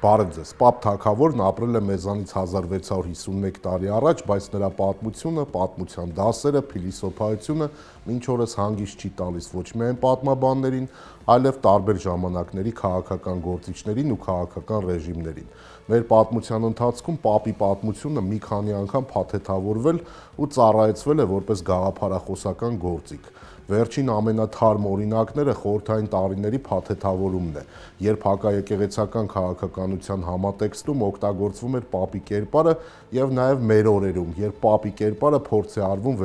Բարև ձեզ, Պապ Թագավորն ապրել է մեզանից 1651 տարի առաջ, բայց նրա պատմությունը, պատմության դասերը, փիլիսոփայությունը մինչ օրս հանգիստ չի տալիս ոչ միայն պատմաբաններին, այլև տարբեր ժամանակների քաղաքական գործիչներին ու քաղաքական ռեժիմներին։ Մեր պատմության ընթացքում Պապի պատմությունը մի քանի անգամ փաթեթավորվել ու ծառայեցվել է որպես գաղափարախոսական գործիք։ Վերջին ամենաթարմ օրինակները խորհրդային տարիների փաթեթավորումն է, երբ հակաեկեղեցական քաղաքականության համատեքստում օգտագործվում էր Պապի կերպարը եւ նաեւ մեր օրերում, երբ Պապի կերպարը փորձ է արվում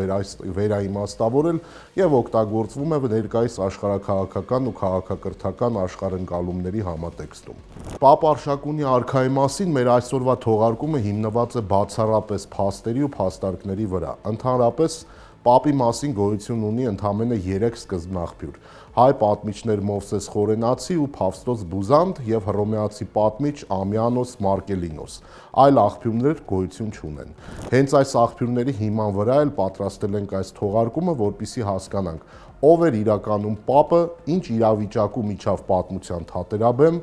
վերաիմաստավորել եւ օգտագործվում է ներկայիս աշխարհաքաղաքական ու քաղաքակրթական աշխարհընկալումների համատեքստում։ Պապ Արշակունի արքայի մասին մեր այսօրվա թողարկումը հիմնված է բացառապես փաստերի ու փաստարկների վրա։ Ընդհանրապես Պապի մասին գոյություն ունի ընդամենը 3 սկզբնաղբյուր՝ հայ պատմիչներ Մովսես Խորենացի ու Փավստոս Բուզանդ եւ հռոմեացի պատմիչ Ամիանոս Մարկելինոս։ Այլ աղբյուրներ գոյություն չունեն։ Հենց այս աղբյուրների հիման վրա էլ պատրաստել ենք այս թողարկումը, որպեսզի հասկանանք ով էր իրականում Պապը, ինչ իրավիճակում իջավ պատմության թատերաբեմ,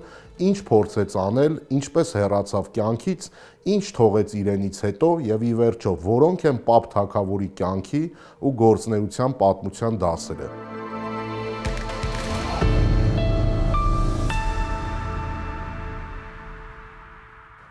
ինչ փորձեց անել, ինչպես հեռացավ կյանքից, ինչ թողեց իրենից հետո եւ ի վերջո որոնք են Պապ Թագավորի կյանքի ու գործունեության պատմության դասերը։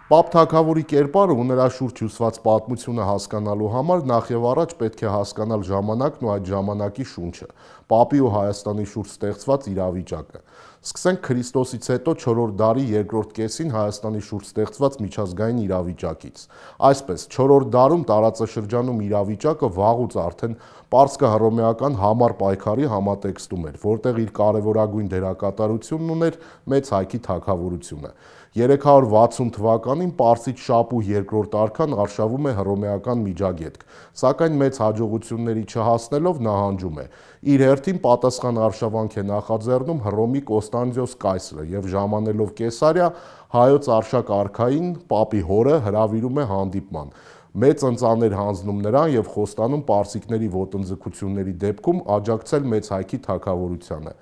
Պապ Թագավորի կերպարը ու նրա շուրջ հյուսված պատմությունը հասկանալու համար նախ եւ առաջ պետք է հասկանալ ժամանակն ու այդ ժամանակի շունչը, Պապի ու Հայաստանի շուրջ ստեղծված իրավիճակը։ Սկսենք Քրիստոսից հետո 4-րդ դարի երկրորդ կեսին Հայաստանի շուրջ ստեղծված միջազգային իրավիճակից։ Այսպես, 4-րդ դարում տարածաշրջանում իրավիճակը վաղուց արդեն պարսկահռոմեական համառ պայքարի համատեքստում էր, որտեղ իր կարևորագույն դերակատարությունն ուներ Մեծ Հայքի թագավորությունը։ 360 թվականին Պարսից Շապու երկրորդ արքան արշավում է հռոմեական Միջագետք, սակայն մեծ հաջողությունների չհասնելով նահանջում է։ Իր հերթին պատասխան արշավանք է նախաձեռնում Հռոմի Կոստանդիոս կայսրը եւ ժամանելով Կեսարիա հայոց արշակ արքային Պապի հորը հրավիրում է հանդիպման։ Մեծ ընծաներ հանձնում նրան եւ խոստանում պարսիկների ոտնձգությունների դեպքում աջակցել Մեծ Հայքի թագավորությանը։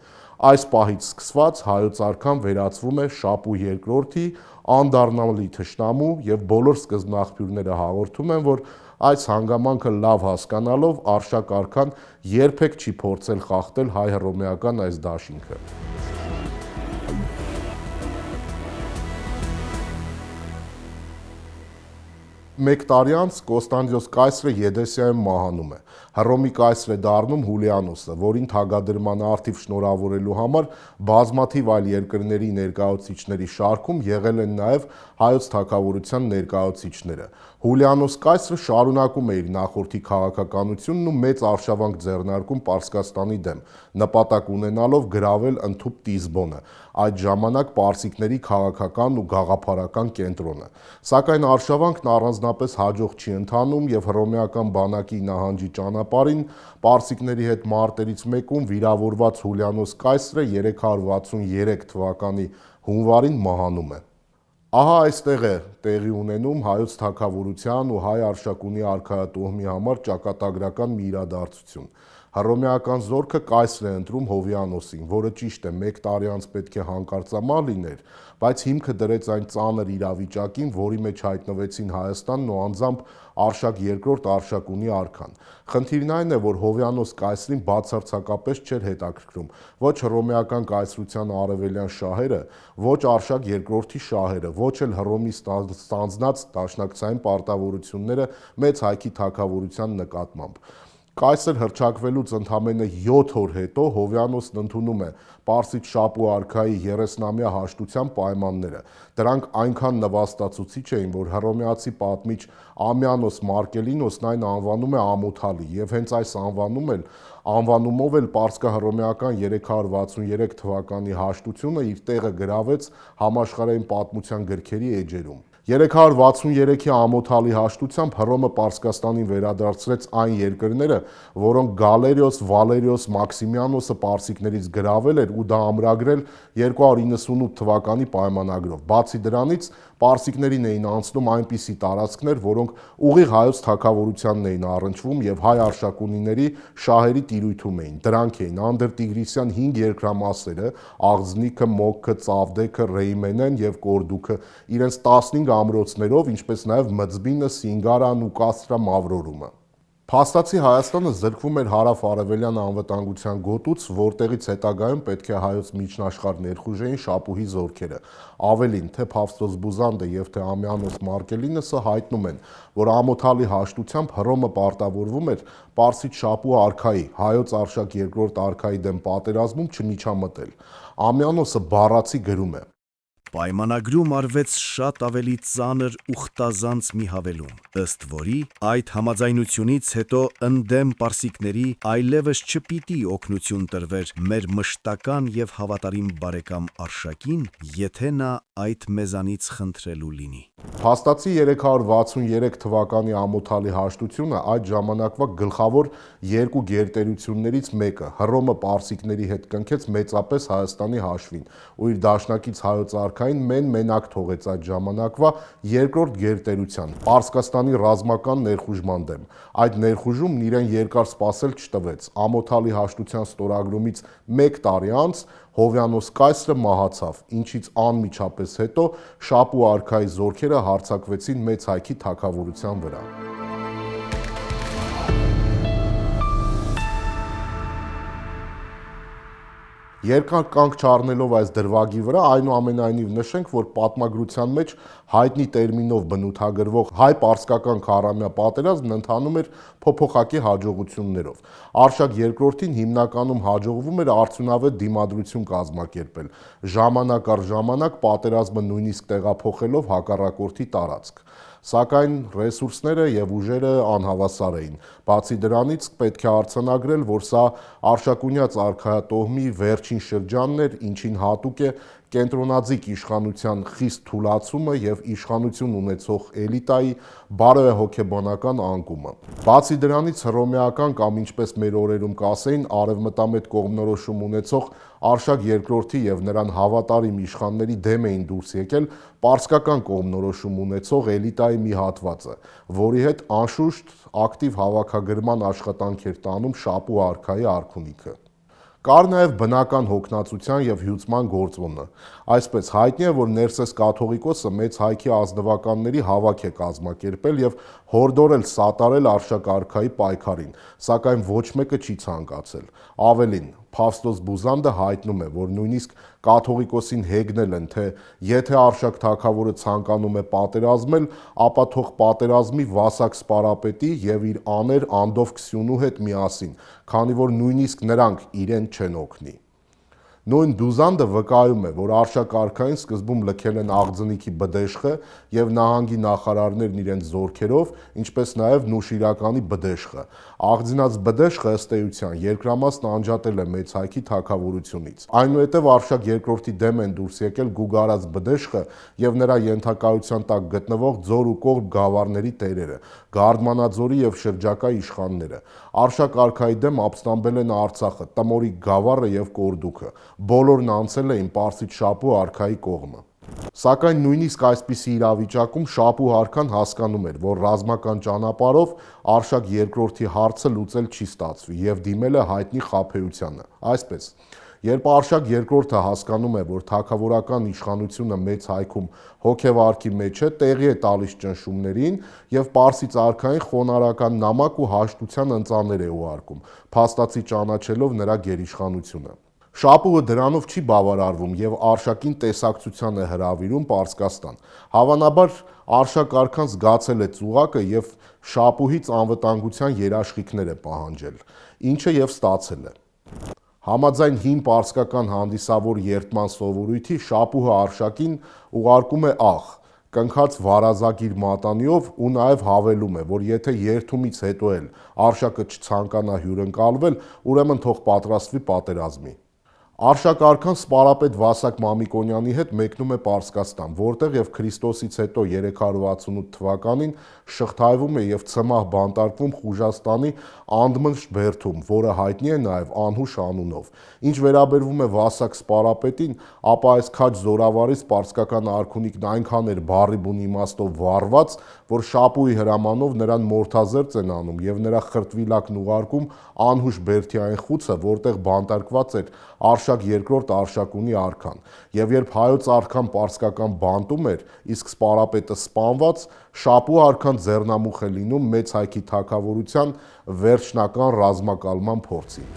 Այս պահից սկսված հայոց արքան վերածվում է Շապու երկրորդի անդառնալի թշնամու եւ բոլոր սկզբնաղբյուրները հաղորդում են, որ այս հանգամանքը լավ հասկանալով արշակ արքան երբեք չի փորձել խախտել հայ-հռոմեական այս դաշինքը։ Մեկ տարի անց Կոստանդիոս կայսրը Եդեսիայում մահանում է։ Հռոմի կայսր է դառնում Հուլիանոսը, որին թագադրման արդիվ շնորհավորելու համար բազմաթիվ այլ երկրների ներկայացուցիչների շարքում եղել են նաև հայոց թագավորության ներկայացուցիչները։ Հուլիանոս կայսրը շարունակում է իր նախորդի քաղաքականությունն ու մեծ արշավանք ձեռնարկում Պարսկաստանի դեմ, նպատակ ունենալով գրավել ընդհուպ Տիզբոնը, այդ ժամանակ պարսիկների քաղաքական ու գաղափարական կենտրոնը։ Սակայն արշավանքն առանձնապես հաջող չի ընթանում եւ հռոմեական բանակի նահանջի ճանապարհին պարսիկների հետ մարտերից մեկում վիրավորված Հուլիանոս կայսրը 363 թվականի հունվարին մահանում է։ Ահա այստեղ է տեղի ունենում հայոց թագավորության ու հայ արշակունի արքայատոհմի համար ճակատագրական մի իրադարձություն։ Հռոմեական զորքը կայսր է ընտրում Հովիանոսին, որը ճիշտ է մեկ տարի անց պետք է հանկարծամահ լիներ, բայց հիմքը դրեց այն ծանր իրավիճակին, որի մեջ հայտնվեցին Հայաստանն ու անձամբ Արշակ II Արշակունի արքան։ Խնդիրն այն է, որ Հովիանոս կայսրին բացարձակապես չէր հետաքրքրում ոչ հռոմեական կայսրության արևելյան շահերը, ոչ Արշակ II-ի շահերը, ոչ էլ Հռոմի ստանձնած դաշնակցային պարտավորությունները Մեծ Հայքի թագավորության նկատմամբ։ Կայսր հռչակվելուց ընդամենը 7 օր հետո Հովիանոսն ընդունում է Պարսից Շապու արքայի 30-ամյա հաշտության պայմանները։ Դրանք այնքան նվաստացուցիչ էին, որ հռոմեացի պատմիչ Ամիանոս Մարկելինոսն այն անվանում է ամոթալի, եւ հենց այս անվանումով էլ պարսկահռոմեական 363 թվականի հաշտությունը իր տեղը գրավեց համաշխարհային պատմության գրքերի էջերում։ 363-ի ամոթալի հաշտությամբ Հռոմը Պարսկաստանին վերադարձրեց այն երկրները, որոնք Գալերիոս Վալերիոս Մաքսիմիանոսը պարսիկներից գրավել էր ու դա ամրագրել 298 թվականի պայմանագրով։ Բացի դրանից պարսիկներին էին անցնում այնպիսի տարածքներ, որոնք ուղիղ հայոց թագավորությանն էին առնչվում եւ հայ արշակունիների շահերի տիրույթում էին։ Դրանք էին Անդրտիգրիսյան 5 երկրամասերը՝ Աղձնիքը, Մոկքը, Ծավդեքը, Ռեյմենեն եւ Կորդուքը, իրենց 15 ամրոցներով, ինչպես նաեւ Մծբինը, Սինգարան ու Կաստրա Մավրորումը։ Փաստացի Հայաստանը զրկվում էր հարավ-արևելյան անվտանգության գոտուց, որտեղից հետագայում պետք է հայոց միջնաշխարհ ներխուժեին Շապուհի զորքերը։ Ավելին, թե Փավստոս Բուզանդը եւ թե Ամյանոս Մարկելինոսը հայտնում են, որ ամոթալի հաշտությամբ Հռոմը պարտավորվում էր Պարսից Շապու արքայի, հայոց Արշակ II արքայի դեմ պատերազմում չմիջամտել։ Ամյանոսը բառացի գրում է. Պայմանագրում արվեց շատ ավելի ծանր ուխտազանց մի հավելում, ըստ որի այդ համաձայնությունից հետո ընդդեմ պարսիկների այլևս չպիտի օգնություն տրվեր մեր մշտական եւ հավատարիմ բարեկամ Արշակին, եթե նա այդ մեզանից խնդրելու լինի։ Փաստացի 363 թվականի ամոթալի հաշտությունը այդ ժամանակվա գլխավոր երկու գերտերություններից մեկը Հռոմը պարսիկների հետ կնքեց մեծապես Հայաստանի հաշվին ու իր դաշնակից հայոց արքային մենակ թողեց այդ ժամանակվա երկրորդ գերտերության Պարսկաստանի ռազմական ներխուժման դեմ։ Այդ ներխուժումն իրեն երկար սպասել չտվեց։ Ամոթալի հաշտության ստորագրումից 1 տարի անց Հովյանոս կայսրը մահացավ, ինչից անմիջապես հետո Շապու արքայի զորքերը հարձակվեցին Մեծ Հայքի թագավորության վրա։ Երկար կանգ չառնելով այս դրվագի վրա, այնուամենայնիվ նշենք, որ պատմագրության մեջ հայտնի տերմինով բնութագրվող հայ-պարսկական քառամյա պատերազմն ընթանում էր փոփոխակի հաջողություններով։ Արշակ II-ին հիմնականում հաջողվում էր արդյունավետ դիմադրություն կազմակերպել, ժամանակ առ ժամանակ պատերազմը նույնիսկ տեղափոխելով հակառակորդի տարածք։ Սակայն ռեսուրսները եւ ուժերը անհավասար էին։ Բացի դրանից պետք է արձանագրել, որ սա Արշակունյաց արքայատոհմի վերջին շրջանն էր, ինչին հատուկ է կենտրոնաձիգ իշխանության խիստ թուլացումը եւ իշխանություն ունեցող էլիտայի բարոյահոգեբանական անկումը։ Բացի դրանից հռոմեական կամ ինչպես մեր օրերում կասեին արևմտամետ կողմնորոշում ունեցող Արշակ II-ի եւ նրան հավատարիմ իշխանների դեմ էին դուրս եկել պարսկական կողմնորոշում ունեցող էլիտայի մի հատվածը, որի հետ անշուշտ ակտիվ հավաքագրման աշխատանք էր տանում Շապու արքայի արքունիքը։ Կար նաև բնական հոգնածության եւ հյուծման գործոնը։ Այսպես հայտնի է, որ Ներսես կաթողիկոսը Մեծ Հայքի ազնվականների հավաք է կազմակերպել եւ հորդորել սատարել Արշակ արքայի պայքարին, սակայն ոչ մեկը չի ցանկացել։ Ավելին, Փավստոս Բուզանդը հայտնում է, որ նույնիսկ կաթողիկոսին հեգնել են, թե եթե Արշակ թագավորը ցանկանում է պատերազմել, ապա թող պատերազմի Վասակ Սպարապետի եւ իր աներ Անդով Քսյունու հետ միասին, քանի որ նույնիսկ նրանք իրեն չեն օգնի։ Նույն Բուզանդը վկայում է, որ Արշակ արքային սկզբում լքել են Աղձնիքի բդեշխը եւ նահանգի նախարարներն իրենց զորքերով, ինչպես նաեւ Նուշիրականի բդեշխը։ Աղձինած բդեշխը ըստ էության երկրամասն անջատել է Մեծ Հայքի թագավորությունից։ Այնուհետև Արշակ II-ի դեմ են դուրս եկել Գուգարած բդեշխը եւ նրա ենթակայության տակ գտնվող ձոր ու կողմ գավառների տերերը, Գարդմանաձորի եւ շրջակա իշխանները։ Արշակ արքայի դեմ ապստամբել են Արցախը, Տմորիկ գավառը եւ Կորդուքը։ Բոլորն անցել էին Պարսից Շապու արքայի կողմը։ Սակայն նույնիսկ այսպիսի իրավիճակում Շապու արքան հասկանում էր, որ ռազմական ճանապարհով Արշակ II-ի հարցը լուծել չի ստացվի եւ դիմել է հայտնի խաբեությանը։ Այսպես, երբ Արշակ II-ը հասկանում է, որ թագավորական իշխանությունը Մեծ Հայքում հոգեվարքի մեջ է, տեղի է տալիս ճնշումներին եւ Պարսից արքային խոնարհական նամակ ու հաշտության ընծաներ է ուղարկում, փաստացի ճանաչելով նրա գերիշխանությունը։ Շապուը դրանով չի բավարարվում եւ Արշակին տեսակցության է հրավիրում Պարսկաստան։ Հավանաբար Արշակ արքան զգացել է ծուղակը եւ Շապուհից անվտանգության երաշխիքներ է պահանջել, ինչը եւ ստացել է։ Համաձայն հին պարսկական հանդիսավոր երդման սովորույթի Շապուհը Արշակին ուղարկում է աղ, կնքած վարազագիր մատանիով ու նաև հավելում է, որ եթե երդումից հետո էլ Արշակը չցանկանա հյուրընկալվել, ուրեմն թող պատրաստվի պատերազմի։ Արշակ արքան սպարապետ Վասակ Մամիկոնյանի հետ մեկնում է Պարսկաստան, որտեղ եւ Քրիստոսից հետո 368 թվականին շղթայվում է եւ ցմահ բանտարկվում Խուժաստանի Անդմնշ բերդում, որը հայտնի է նաեւ Անհուշ անունով։ Ինչ վերաբերվում է Վասակ սպարապետին, ապա այս քաջ զորավարից պարսկական արքունիքն այնքան էր բառի բուն իմաստով վառված, որ շապուի հրամանով նրան մորթազերծ են անում եւ նրա խրտվիլակն ուղարկում Անհուշ բերդի այն խուցը, որտեղ բանտարկված էր Արշակ II Արշակունի արքան, եւ երբ հայոց արքան պարսկական բանտում էր, իսկ սպարապետը սպանված, շապու արքան ձեռնամուխ է լինում մեծ հայքի թագավորության վերջնական ռազմակալման փորձին։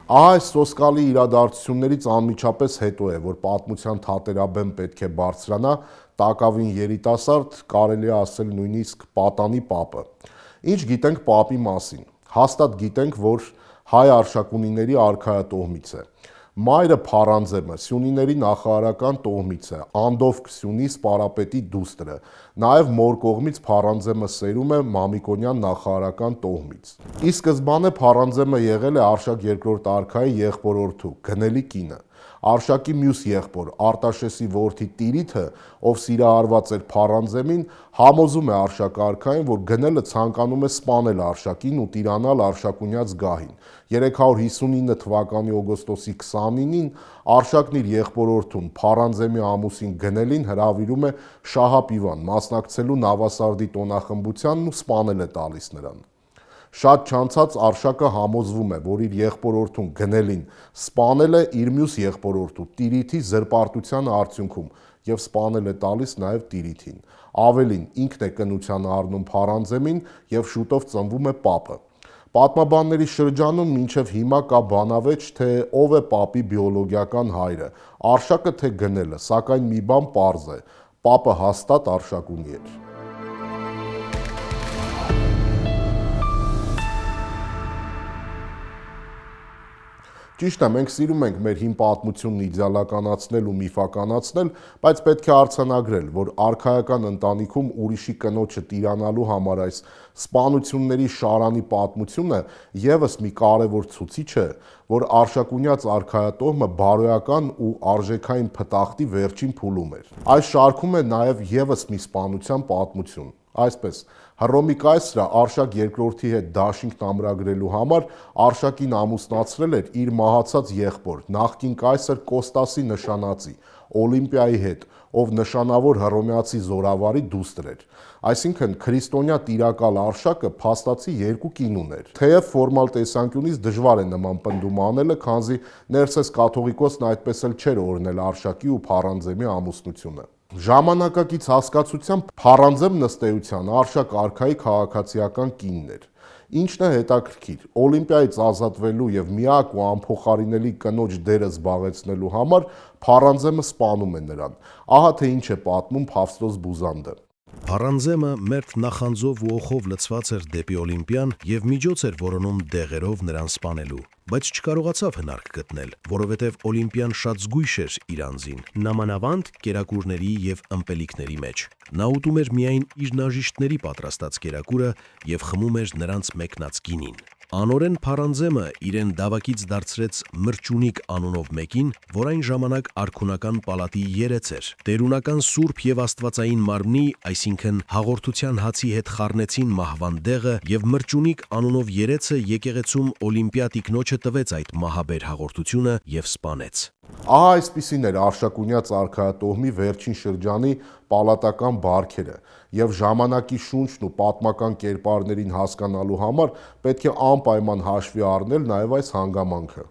Ահա այս սոսկալի իրադարձություններից անմիջապես հետո է, որ պատմության թատերաբեմ պետք է բարձրանա տակավին երիտասարդ, կարելի է ասել նույնիսկ պատանի պապը։ Ինչ գիտենք պապի մասին։ Հաստատ գիտենք, որ հայ արշակունիների արքայատոհմից է։ Մայրը Փարանձեմը Սյունիների նախարարական տոհմից է, Անդովք Սյունի սպարապետի դուստրը, նաև մոր կողմից Փարանձեմը սերում է Մամիկոնյան նախարարական տոհմից։ Ի սկզբանե Փարանձեմը եղել է Արշակ II արքայի եղբորորդու, գնելի կինը։ Արշակի մյուս եղբոր Արտաշեսի որդի Տիրիթը, ով սիրահարված էր Փարանձեմին, համոզում է Արշակ արքային, որ գնելը ցանկանում է սպանել Արշակին ու տիրանալ Արշակունյաց գահին։ 359 թվականի օգոստոսի 29-ին Արշակն իր եղբորորդուն Փարանձեմի ամուսին գնելին հրավիրում է շահապիվան, մասնակցելու Նավասարդի տոնախմբությանն ու սպանել է տալիս նրան։ Շատ չանցած Արշակը համոզվում է, որ իր եղբորորդուն գնելին սպանել է իր մյուս եղբորորդու Տիրիթի զրպարտության արդյունքում եւ սպանել է տալիս նաեւ Տիրիթին։ Ավելին, ինքն է կնության առնում Փարանձեմին եւ շուտով ծնվում է պապը։ Պատմաբանների շրջանում մինչև հիմա կա բանավեճ, թե ով է պապի բիոլոգիական հայրը, Արշակը թե գնելը, սակայն մի բան պարզ է՝ պապը հաստատ արշակունի էր։ Ճիշտ է, մենք սիրում ենք մեր հին պատմությունն իդեալականացնել ու միֆականացնել, բայց պետք է արձանագրել, որ արքայական ընտանիքում ուրիշի կնոջը տիրանալու համար այս սպանությունների շարանի պատմությունը եւս մի կարևոր ցուցիչ է, որ Արշակունյաց արքայատոհմը բարոյական ու արժեքային փտախտի վերջին փուլում էր։ Այս շարքում է նաեւ եւս մի սպանության պատմություն։ Այսպես, Հռոմի կայսրը Արշակ II-ի հետ դաշինք ամրագրելու համար Արշակին ամուսնացրել էր իր մահացած եղբոր, նախկին կայսր Կոստասի նշանածի, Օլիմպիայի հետ, ով նշանավոր հռոմեացի զորավարի դուստր էր։ Այսինքն քրիստոնյա տիրակալ Արշակը փաստացի երկու կին ուներ։ Թեև ֆորմալ տեսանկյունից դժվար է նման պնդում անելը, քանզի Ներսես կաթողիկոսն այդպես էլ չէր օրհնել Արշակի ու Փարանձեմի ամուսնությունը։ Ժամանակակից հասկացությամբ Փարանձեմ ըստ Արշակ արքայի քաղաքացիական կինն էր։ Ինչն է հետաքրքիր, Օլիմպիայից ազատվելու եւ միակ ու անփոխարինելի կնոջ դերը զբաղեցնելու համար Փարանձեմը սպանում է նրան։ Ահա թե ինչ է պատմում Փավստոս Բուզանդը։ Փարանձեմը մերթ նախանձով ու օխով լցված էր դեպի Օլիմպիան եւ միջոց էր որոնում դեղերով նրան սպանելու, բայց չկարողացավ հնարք գտնել, որովհետեւ Օլիմպիան շատ զգույշ էր իր անձին, նամանավանդ կերակուրների եւ ըմպելիքների մեջ։ Նա ուտում էր միայն իր նաժիշտների պատրաստած կերակուրը եւ խմում էր նրանց մեկնած գինին։ Անորեն Փարանձեմը իրեն դավակից դարձրեց Մրճունիկ անունով մեկին, որ այն ժամանակ արքունական պալատի երեց էր։ Տերունական սուրբ եւ աստվածային մարմնի, այսինքն հաղորդության հացի հետ խառնեցին մահվան դեղը եւ Մրճունիկ անունով երեցը եկեղեցում Օլիմպիա տիկնոջը տվեց այդ մահաբեր հաղորդությունը եւ սպանեց։ Ահա այսպիսին էր Արշակունյաց արքայատոհմի վերջին շրջանի պալատական բարքերը, եւ ժամանակի շունչն ու պատմական կերպարներին հասկանալու համար պետք է անպայման հաշվի առնել նաեւ այս հանգամանքը։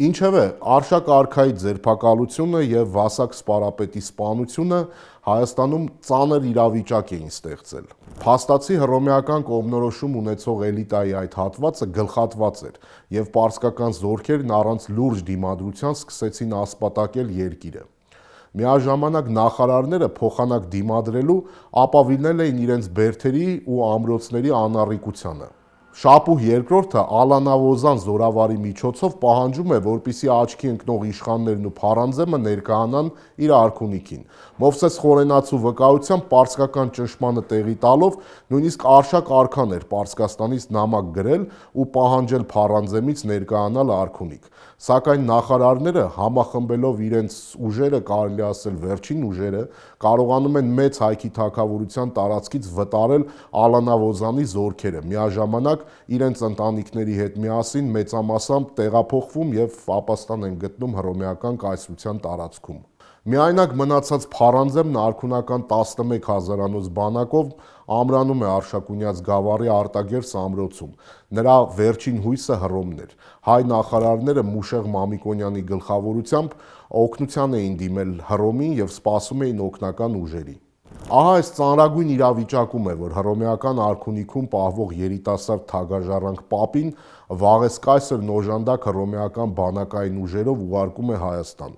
Ինչևէ, Արշակ արքայի ձերբակալությունը եւ Վասակ սպարապետի սպանությունը Հայաստանում ծանր իրավիճակ էին ստեղծել։ Փաստացի հռոմեական կողմնորոշում ունեցող էլիտայի այդ հատվածը գլխատված էր, եւ պարսկական զորքերն առանց լուրջ դիմադրության սկսեցին ասպատակել երկիրը։ Միաժամանակ նախարարները փոխանակ դիմադրելու ապավինել էին իրենց բերդերի ու ամրոցների անառիկությանը։ Շապուհ երկրորդը Ալանավոզան զորավարի միջոցով պահանջում է, որպիսի աչքի ընկնող իշխաններն ու Փարանձեմը ներկայանան իր արքունիքին։ Մովսես Խորենացու վկայությամբ պարսկական ճնշմանը տեղի տալով նույնիսկ Արշակ արքան էր Պարսկաստանից նամակ գրել ու պահանջել Փարանձեմից ներկայանալ արքունիք։ Սակայն նախարարները, համախմբելով իրենց ուժերը, կարելի ասել վերջին ուժերը, կարողանում են մեծ հայքի թագավորության տարածքից վտարել Ալանավոզանի զորքերը, միաժամանակ իրենց ընտանիքների հետ միասին մեծամասամբ տեղափոխվում եւ ապաստան են գտնում հռոմեական կայսրության տարածքում։ Միայնակ մնացած Փարանձեմն արքունական 11 հազարանոց բանակով ամրանում է Արշակունյաց գավառի արտագերս ամրոցում։ Նրա վերջին հույսը Հռոմն էր։ Հայ նախարարները Մուշեղ Մամիկոնյանի գլխավորությամբ օգնության էին դիմել Հռոմին եւ սպասում էին օգնական ուժերի։ Ահա այս ծանրագույն իրավիճակում է, որ հռոմեական արքունիքում պահվող երիտասարդ թագաժառանգ Պապին Վաղես կայսրն օժանդակ հռոմեական բանակային ուժերով ուղարկում է Հայաստան։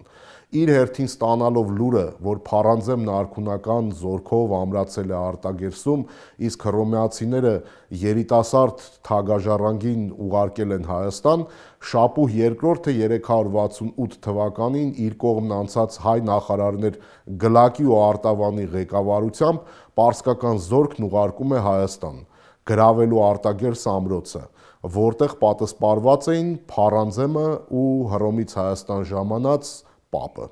Իր հերթին ստանալով լուրը, որ Փարանձեմն արքունական զորքով ամրացել է արտագերսում, իսկ հռոմեացիները երիտասարդ թագաժառանգին ուղարկել են Հայաստան, Շապուհ երկրորդը 368 թվականին իր կողմն անցած հայ նախարարներ Գլակի ու Արտավանի ղեկավարությամբ պարսկական զորքն ուղարկում է Հայաստան, գրավելու արտագերս ամրոցը, որտեղ պատսպարված էին Փարանձեմը ու Հռոմից Հայաստան ժամանած Պապը։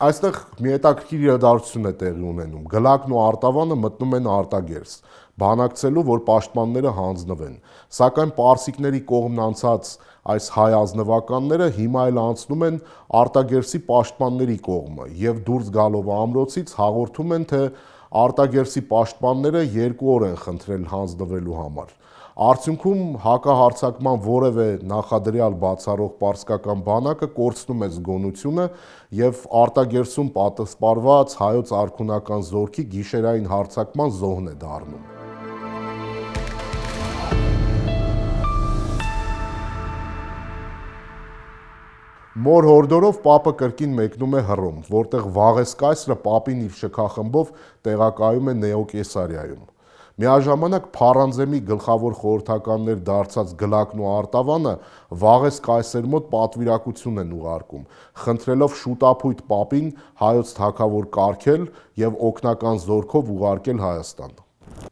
Այստեղ մի հետաքրքիր իրադարձություն է տեղի ունենում։ Գլակն ու Արտավանը մտնում են արտագերս, բանակցելու, որ պաշտպանները հանձնվեն։ Սակայն պարսիկների կողմն անցած այս հայ ազնվականները հիմա էլ անցնում են արտագերսի պաշտպանների կողմը եւ դուրս գալով ամրոցից հաղորդում են, թե արտագերսի պաշտպանները 2 օր են խնդրել հանձնվելու համար։ Արդյունքում հակահարձակման որևէ նախադրյալ բացառող պարսկական բանակը կորցնում է զգոնությունը եւ արտագերսում պատսպարված հայոց արքունական զորքի գիշերային հարձակման զոհն է դառնում։ Մոր հորդորով Պապը կրկին մեկնում է Հռոմ, որտեղ Վաղես կայսրը Պապին իր շքախմբով տեղակայում է Նեոկեսարիայում։ Միաժամանակ Փարանձեմի գլխավոր խորհրդականներ դարձած Գլակն ու Արտավանը Վաղես կայսեր մոտ պատվիրակություն են ուղարկում, խնդրելով շուտապույտ Պապին հայոց թագավոր կարգել եւ օգնական զորքով ուղարկել Հայաստան։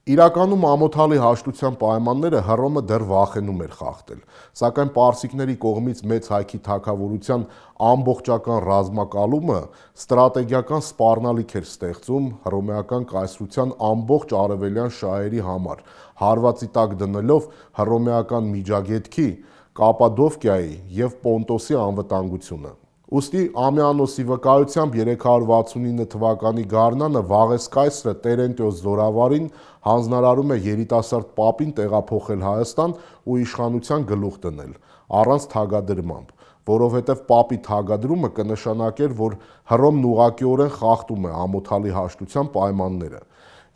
Իրականում ամոթալի հաշտության պայմանները Հռոմը դեռ վախենում էր խախտել, սակայն պարսիկների կողմից մեծ հայքի թագավորության ամբողջական ռազմակալումը ստրատեգիական սպառնալիք էր ստեղծում հռոմեական կայսրության ամբողջ արևելյան շահերի համար, հարվածի տակ դնելով հռոմեական Միջագետքի, Կապադովկիայի եւ Պոնտոսի անվտանգությունը։ Ուստի Ամիանոսի վկայությամբ 369 թվականի գարնանը Վաղես կայսրը Տերենտիոս զորավարին հանձնարարում է երիտասարդ Պապին տեղափոխել Հայաստան ու իշխանության գլուխ դնել, առանց թագադրմամբ, որովհետև Պապի թագադրումը կնշանակեր, որ Հռոմն ուղղակիորեն խախտում է ամոթալի հաշտության պայմանները։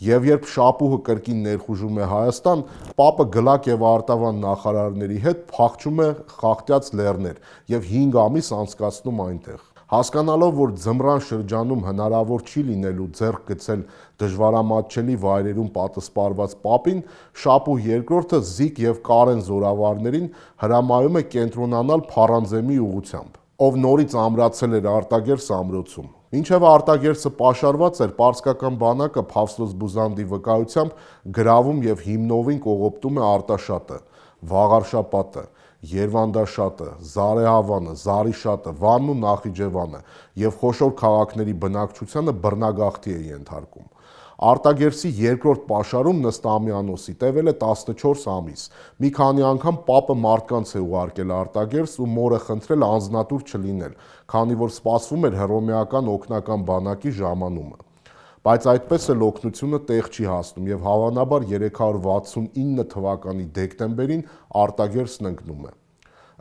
Եվ երբ Շապուհը կրկին ներխուժում է Հայաստան, Պապը Գլակ եւ Արտավան նախարարների հետ փախչում է Խախտյաց լեռներ եւ 5 ամիս անցկացնում այնտեղ։ Հասկանալով, որ ձմռան շրջանում հնարավոր չի լինելու ձեռք գցել դժվարամատչելի վայրերում պատսպարված Պապին, Շապուհ երկրորդը Զիկ եւ Կարեն զորավարներին հրամայում է կենտրոնանալ Փարանձեմի ուղղությամբ, ով նորից ամրացել էր արտագերս ամրոցում։ Մինչև արտագերսը պաշարված էր, պարսկական բանակը Փավսլոս Բուզանդի վկայությամբ գրավում եւ հիմնովին կողոպտում է Արտաշատը, Վաղարշապատը, Երվանդաշատը, Զարեհավանը, Զարիշատը, Վանն ու Նախիջևանը եւ խոշոր քաղաքների բնակչությանը բռնագաղթի է ենթարկում։ Արտագերսի երկրորդ պաշարում ըստ Ամիանոսի տևել է 14 ամիս։ Մի քանի անգամ Պապը մարդկանց է ուղարկել արտագերս ու մորը խնդրել անձնատուր չլինել, քանի որ սպասվում էր հռոմեական օգնական բանակի ժամանումը։ Բայց այդպես էլ օգնությունը տեղ չի հասնում եւ հավանաբար 369 թվականի դեկտեմբերին արտագերսն ընկնում է։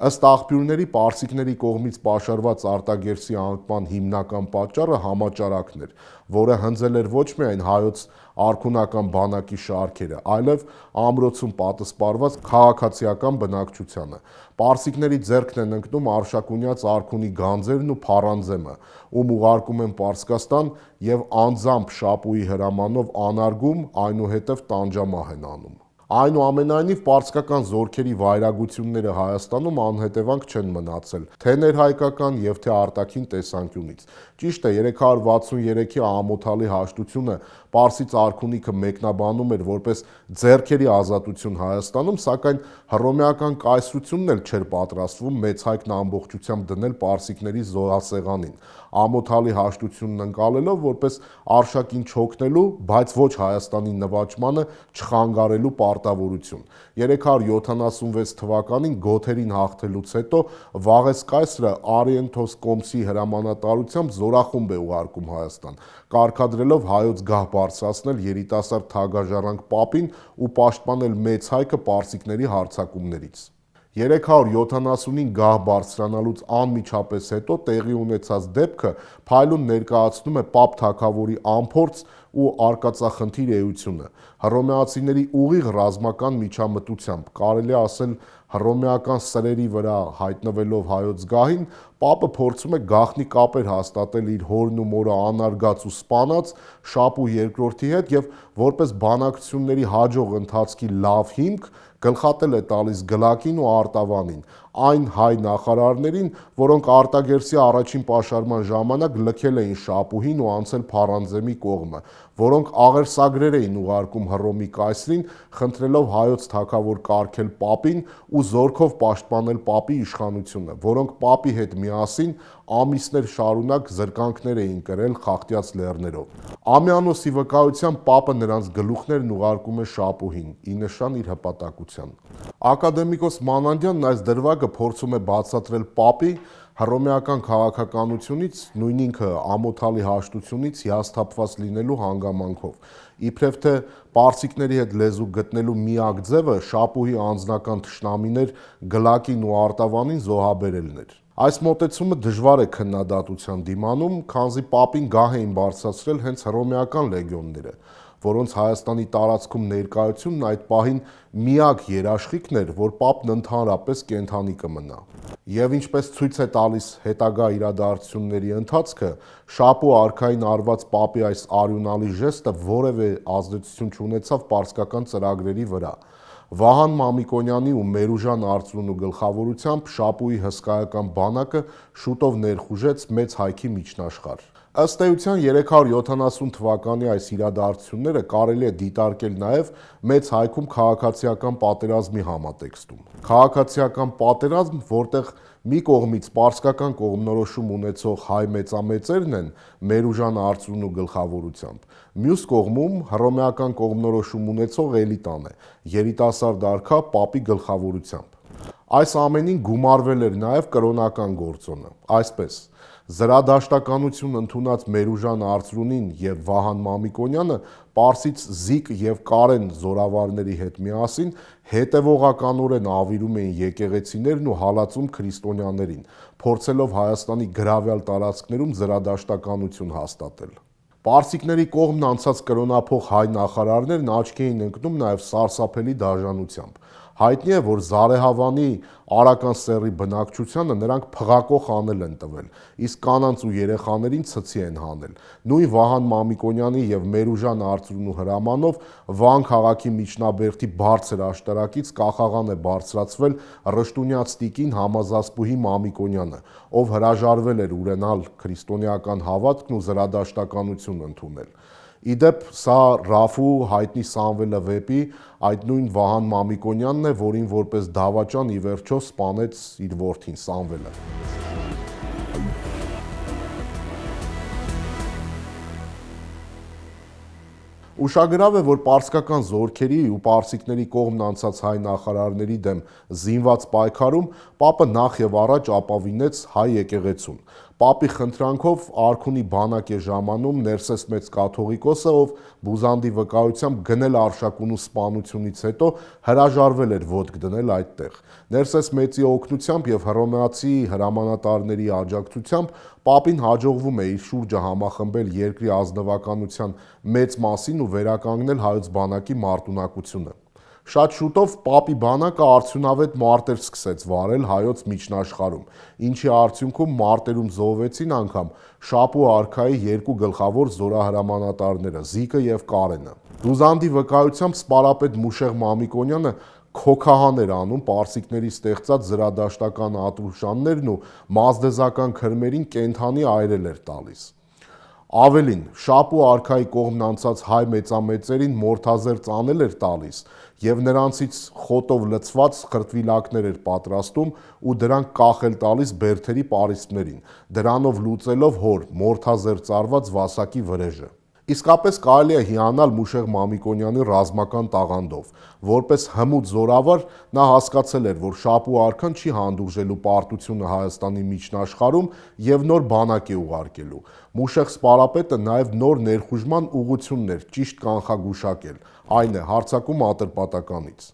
Ըստ աղբյուրների պարսիկների կողմից պաշարված արտագերսի անկման հիմնական պատճառը համաճարակն էր, որը հնձել էր ոչ միայն հայոց արքունական բանակի շարքերը, այլև ամրոցում պատսպարված քաղաքացիական բնակչությանը։ Պարսիկների ձեռքն են ընկնում Արշակունյաց արքունի գանձերն ու Փարանձեմը, ում ուղարկում են Պարսկաստան եւ անձամբ Շապուհի հրամանով անարգում, այնուհետև տանջամահ են անում։ Այնուամենայնիվ, պարսկական զորքերի վայրագությունները Հայաստանում անհետևանք չեն մնացել, թե ներհայկական եւ թե արտաքին տեսանկյունից։ Ճիշտ է, 363-ի ամոթալի հաշտությունը Պարսից արքունիքը մեկնաբանում էր որպես ձեռքերի ազատություն Հայաստանում, սակայն հռոմեական կայսրությունն էլ չէր պատրաստվում մեծ հայկն ամբողջությամբ դնել պարսիկների զոհասեղանին, ամոթալի հաշտությունն ընկալելով որպես արշակին չօգնելու, բայց ոչ Հայաստանի նվաճմանը չխանգարելու պարտավորություն։ 376 թվականին գոթերին հաղթելուց հետո Վաղես կայսրը Արիենթոս Կոմսի հրամանատարությամբ զորախումբ է ուղարկում Հայաստան, կարգադրելով հայոց գահ բարձրացնել երիտասարդ թագաժառանգ Պապին ու պաշտպանել մեծ հայքը պարսիկների հարձակումներից։ 375 գահ բարձրանալուց անմիջապես հետո տեղի ունեցած դեպքը փայլուն ներկայացնում է Պապ թագավորի անփորձ ու արկածախնդիր էությունը։ Հռոմեացիների ուղիղ ռազմական միջամտությամբ, կարելի է ասել հռոմեական սրերի վրա հայտնվելով հայոց գահին, Պապը փորձում է գաղտնի կապեր հաստատել իր հորն ու մորը անարգած ու սպանած Շապու II հետ եւ որպես բանակցությունների հաջող ընթացքի լավ հիմք գլխատել է տալիս Գլակին ու Արտավանին, այն հայ նախարարներին, որոնք Արտագերսի առաջին պաշարման ժամանակ լքել էին Շապուհին ու անցել Փարանձեմի կողմը, որոնք աղերսագրեր էին ուղարկում Հռոմի կայսրին, խնդրելով հայոց թագավոր կարգել Պապին ու զորքով պաշտպանել Պապի իշխանությունը, որոնք Պապի հետ միասին ամիսներ շարունակ զրկանքներ էին կրել Խախտյաց լեռներով։ Ամյանոսի վկայությամբ Պապը նրանց գլուխներն ուղարկում է Շապուհին, ի նշան իր հպատակության։ Ակադեմիկոս Մանանդյանն այս դրվագը փորձում է բացատրել Պապի հռոմեական քաղաքականությունից, նույն ինքը ամոթալի հաշտությունից հիասթափված լինելու հանգամանքով։ Իբրև թե պարսիկների հետ լեզու գտնելու միակ ձևը Շապուհի անձնական թշնամիներ Գլակին ու Արտավանին զոհաբերելն էր։ Այս մոտեցումը դժվար է քննադատության դիմանում, քանզի Պապին գահ էին բարձրացրել հենց հռոմեական լեգիոնները, որոնց Հայաստանի տարածքում ներկայությունն այդ պահին միակ երաշխիքն էր, որ Պապն ընդհանրապես կենդանի կմնա։ Եվ ինչպես ցույց է տալիս հետագա իրադարձությունների ընթացքը, Շապու արքային արված Պապի այս արյունալի ժեստը որևէ ազդեցություն չունեցավ պարսկական ծրագրերի վրա։ Վահան Մամիկոնյանի ու Մերուժան Արծրունու գլխավորությամբ Շապուի հսկայական բանակը շուտով ներխուժեց մեծ հայքի միջնաշխարհ։ Ըստ էության 370 թվականի այս իրադարձությունները կարելի է դիտարկել նաև մեծ հայքում քաղաքացիական պատերազմի համատեքստում։ Քաղաքացիական պատերազմ, որտեղ մի կողմից պարսկական կողմնորոշում ունեցող հայ մեծամեծերն են Մերուժան Արծրունու գլխավորությամբ, մյուս կողմում հռոմեական կողմնորոշում ունեցող էլիտան է, երիտասարդ արքա Պապի գլխավորությամբ։ Այս ամենին գումարվել էր նաև կրոնական գործոնը, այսպես զրադաշտականություն ընդունած Մերուժան Արծրունին եւ Վահան Մամիկոնյանը Պարսից Զիկ եւ Կարեն զորավարների հետ միասին հետևողականորեն ավիրում էին եկեղեցիներն ու հալածում քրիստոնյաներին, փորձելով Հայաստանի գրավյալ տարածքներում զրադաշտականություն հաստատել։ Պարսիկների կողմն անցած կրոնափող հայ նախարարներն աչքի էին ընկնում նաև սարսափելի դաժանությամբ։ Հայտնի է, որ Զարեհավանի արական սեռի բնակչությանը նրանք փղակող անել են տվել, իսկ կանանց ու երեխաներին ցցի են հանել։ Նույն Վահան Մամիկոնյանի եւ Մերուժան Արծրունու հրամանով Վան քաղաքի միջնաբերդի բարձր աշտարակից կախաղան է բարձրացվել Ռշտունյաց տիկին Համազասպուհի Մամիկոնյանը, ով հրաժարվել էր ունենալ քրիստոնեական հավատքն ու զրադաշտականություն ընդունել։ Իդեպ սա Ռաֆու հայտնի Սամվելը վեպի այդ նույն Վահան Մամիկոնյանն է, որին որպես դավաճան ի վերջո սպանեց իր որդին Սամվելը։ Ուշագրավ է, որ պարսկական զորքերի ու պարսիկների կողմն անցած հայ նախարարների դեմ զինված պայքարում Պապը նախ եւ առաջ ապավինեց հայ եկեղեցուն։ Պապի խնդրանքով արքունի բանակ է ժամանում Ներսես մեծ կաթողիկոսը, ով Բուզանդի վկայությամբ գնել արշակունու սպանությունից հետո հրաժարվել էր ոտք դնել այդտեղ։ Ներսես մեծի օգնությամբ եւ հռոմեացի հրամանատարների աջակցությամբ Պապին հաջողվում է իր շուրջը համախմբել երկրի ազնվականության մեծ մասին ու վերականգնել հայոց բանակի մարտունակությունը։ Շատ շուտով Պապի բանակը արդյունավետ մարտեր սկսեց վարել հայոց միջնաշխարհում, ինչի արդյունքում մարտերում զոհվեցին անգամ Շապու արքայի երկու գլխավոր զորահրամանատարները՝ Զիկը եւ Կարենը։ Դուզանդի վկայությամբ սպարապետ Մուշեղ Մամիկոնյանը քոքահան էր անում պարսիկների ստեղծած զրադաշտական ատրուշաններն ու մազդեզական քրմերին կենդանի այրել էր տալիս։ Ավելին, Շապու արքայի կողմն անցած հայ մեծամեծերին մորթազեր ծանել էր տալիս եւ նրանցից խոտով լցված խրտվիլակներ էր պատրաստում ու դրանք կախել տալիս բերդերի պարիսպներին, դրանով լուծելով հոր մորթազեր ծարված վասակի վրեժը։ Իսկապես կարելի է հիանալ Մուշեղ Մամիկոնյանի ռազմական տաղանդով։ Որպես հմուտ զորավար նա հասկացել էր, որ Շապու արքան չի հանդուրժելու պարտությունը Հայաստանի միջնաշխարհում եւ նոր բանակ է ուղարկելու։ Մուշեղ սպարապետը նաեւ նոր ներխուժման ուղղությունն էր ճիշտ կանխագուշակել, այն է հարձակում Ատրպատականից։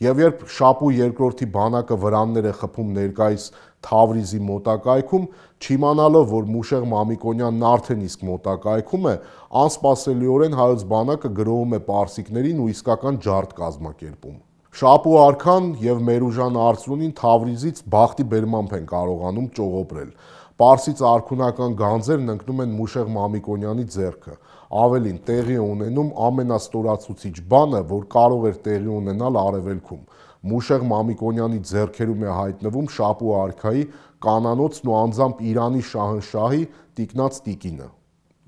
Եվ երբ Շապու երկրորդի բանակը վրաններ է խփում ներկայիս Թավրիզի մոտակայքում, չիմանալով, որ Մուշեղ Մամիկոնյանն արդեն իսկ մոտակայքում է, անսպասելիորեն հայոց բանակը գրոհում է պարսիկներին ու իսկական ջարդ կազմակերպում։ Շապու արքան եւ Մերուժան Արծրունին Թավրիզից բախտի բերմամբ են կարողանում ճողոպրել։ Պարսից արքունական գանձերն ընկնում են Մուշեղ Մամիկոնյանի ձեռքը։ Ավելին, տեղի է ունենում ամենաստորացուցիչ բանը, որ կարող էր տեղի ունենալ Արևելքում։ Մուշեղ Մամիկոնյանի ձեռքերում է հայտնվում Շապու արքայի կանանոցն ու անձամբ Իրանի շահնշահի տիկնած տիկինը։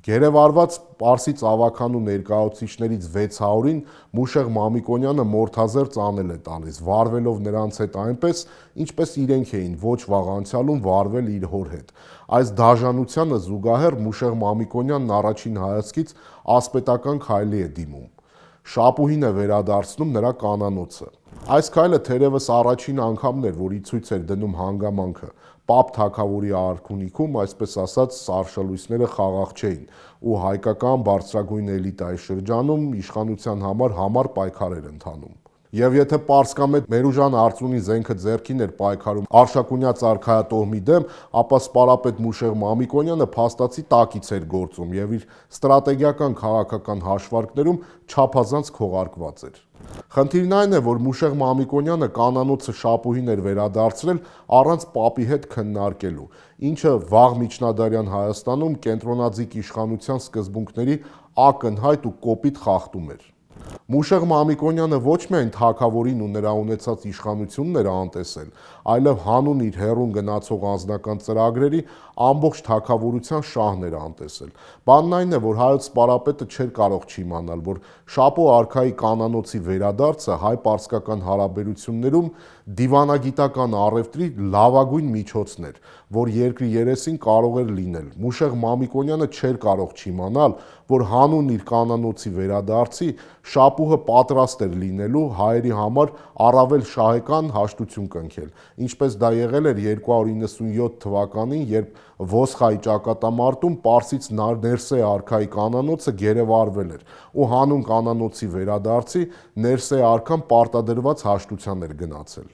Գերեվարված պարսից ավագանու ներկայացուցիչներից 600-ին Մուշեղ Մամիկոնյանը մորթազեր ծանել է տալիս, վարվելով նրանց հետ այնպես, ինչպես իրենք էին ոչ վաղ անցյալում վարվել իր հոր հետ։ Այս դաժանությանը զուգահեռ Մուշեղ Մամիկոնյանն առաջին հայացքից ասպետական քայլի է դիմում։ Շապուհին է վերադարձնում նրա կանանոցը։ Այս քայլը թերևս առաջին անգամն էր, որ ի ցույց էր դնում հանգամանքը։ Պապ թագավորի արքունիքում, այսպես ասած, սարշալույսները խաղաղ չէին, ու հայկական բարձրագույն էլիտայի շրջանում իշխանության համար պայքար էր ընթանում։ Եվ եթե պարսկամետ Մերուժան Արծրունի զենքը ձեռքին էր պայքարում Արշակունյաց արքայատոհմի դեմ, ապա սպարապետ Մուշեղ Մամիկոնյանը փաստացի տակից էր գործում եւ իր ստրատեգիական քաղաքական հաշվարկներում չափազանց քողարկված էր։ Խնդիրն այն է, որ Մուշեղ Մամիկոնյանը կանանոցը Շապուհին էր վերադարձրել առանց պապի հետ քննարկելու, ինչը վաղ միջնադարյան Հայաստանում կենտրոնաձիգ իշխանության սկզբունքների ակնհայտ ու կոպիտ խախտում էր։ Մուշեղ Մամիկոնյանը ոչ միայն թագավորին ու նրա ունեցած իշխանությունն էր անտեսել, այլև հանուն իր հեռուն գնացող անձնական ծրագրերի ամբողջ թագավորության շահն էր անտեսել։ Բանն այն է, որ հայոց սպարապետը չէր կարող չիմանալ, որ Շապու արքայի կանանոցի վերադարձը հայ-պարսկական հարաբերություններում դիվանագիտական առևտրի լավագույն միջոցն էր, որ երկրի երեսին կարող էր լինել։ Մուշեղ Մամիկոնյանը չէր կարող չիմանալ, որ հանուն իր կանանոցի վերադարձի Շապուհը պատրաստ էր լինելու հայերի համար առավել շահեկան հաշտություն կնքել, ինչպես դա եղել էր 297 թվականին, երբ Ոսխայի ճակատամարտում Պարսից Ներսե արքայի կանանոցը գերեվարվել էր, ու հանուն կանանոցի վերադարձի Ներսե արքան պարտադրված հաշտության էր գնացել։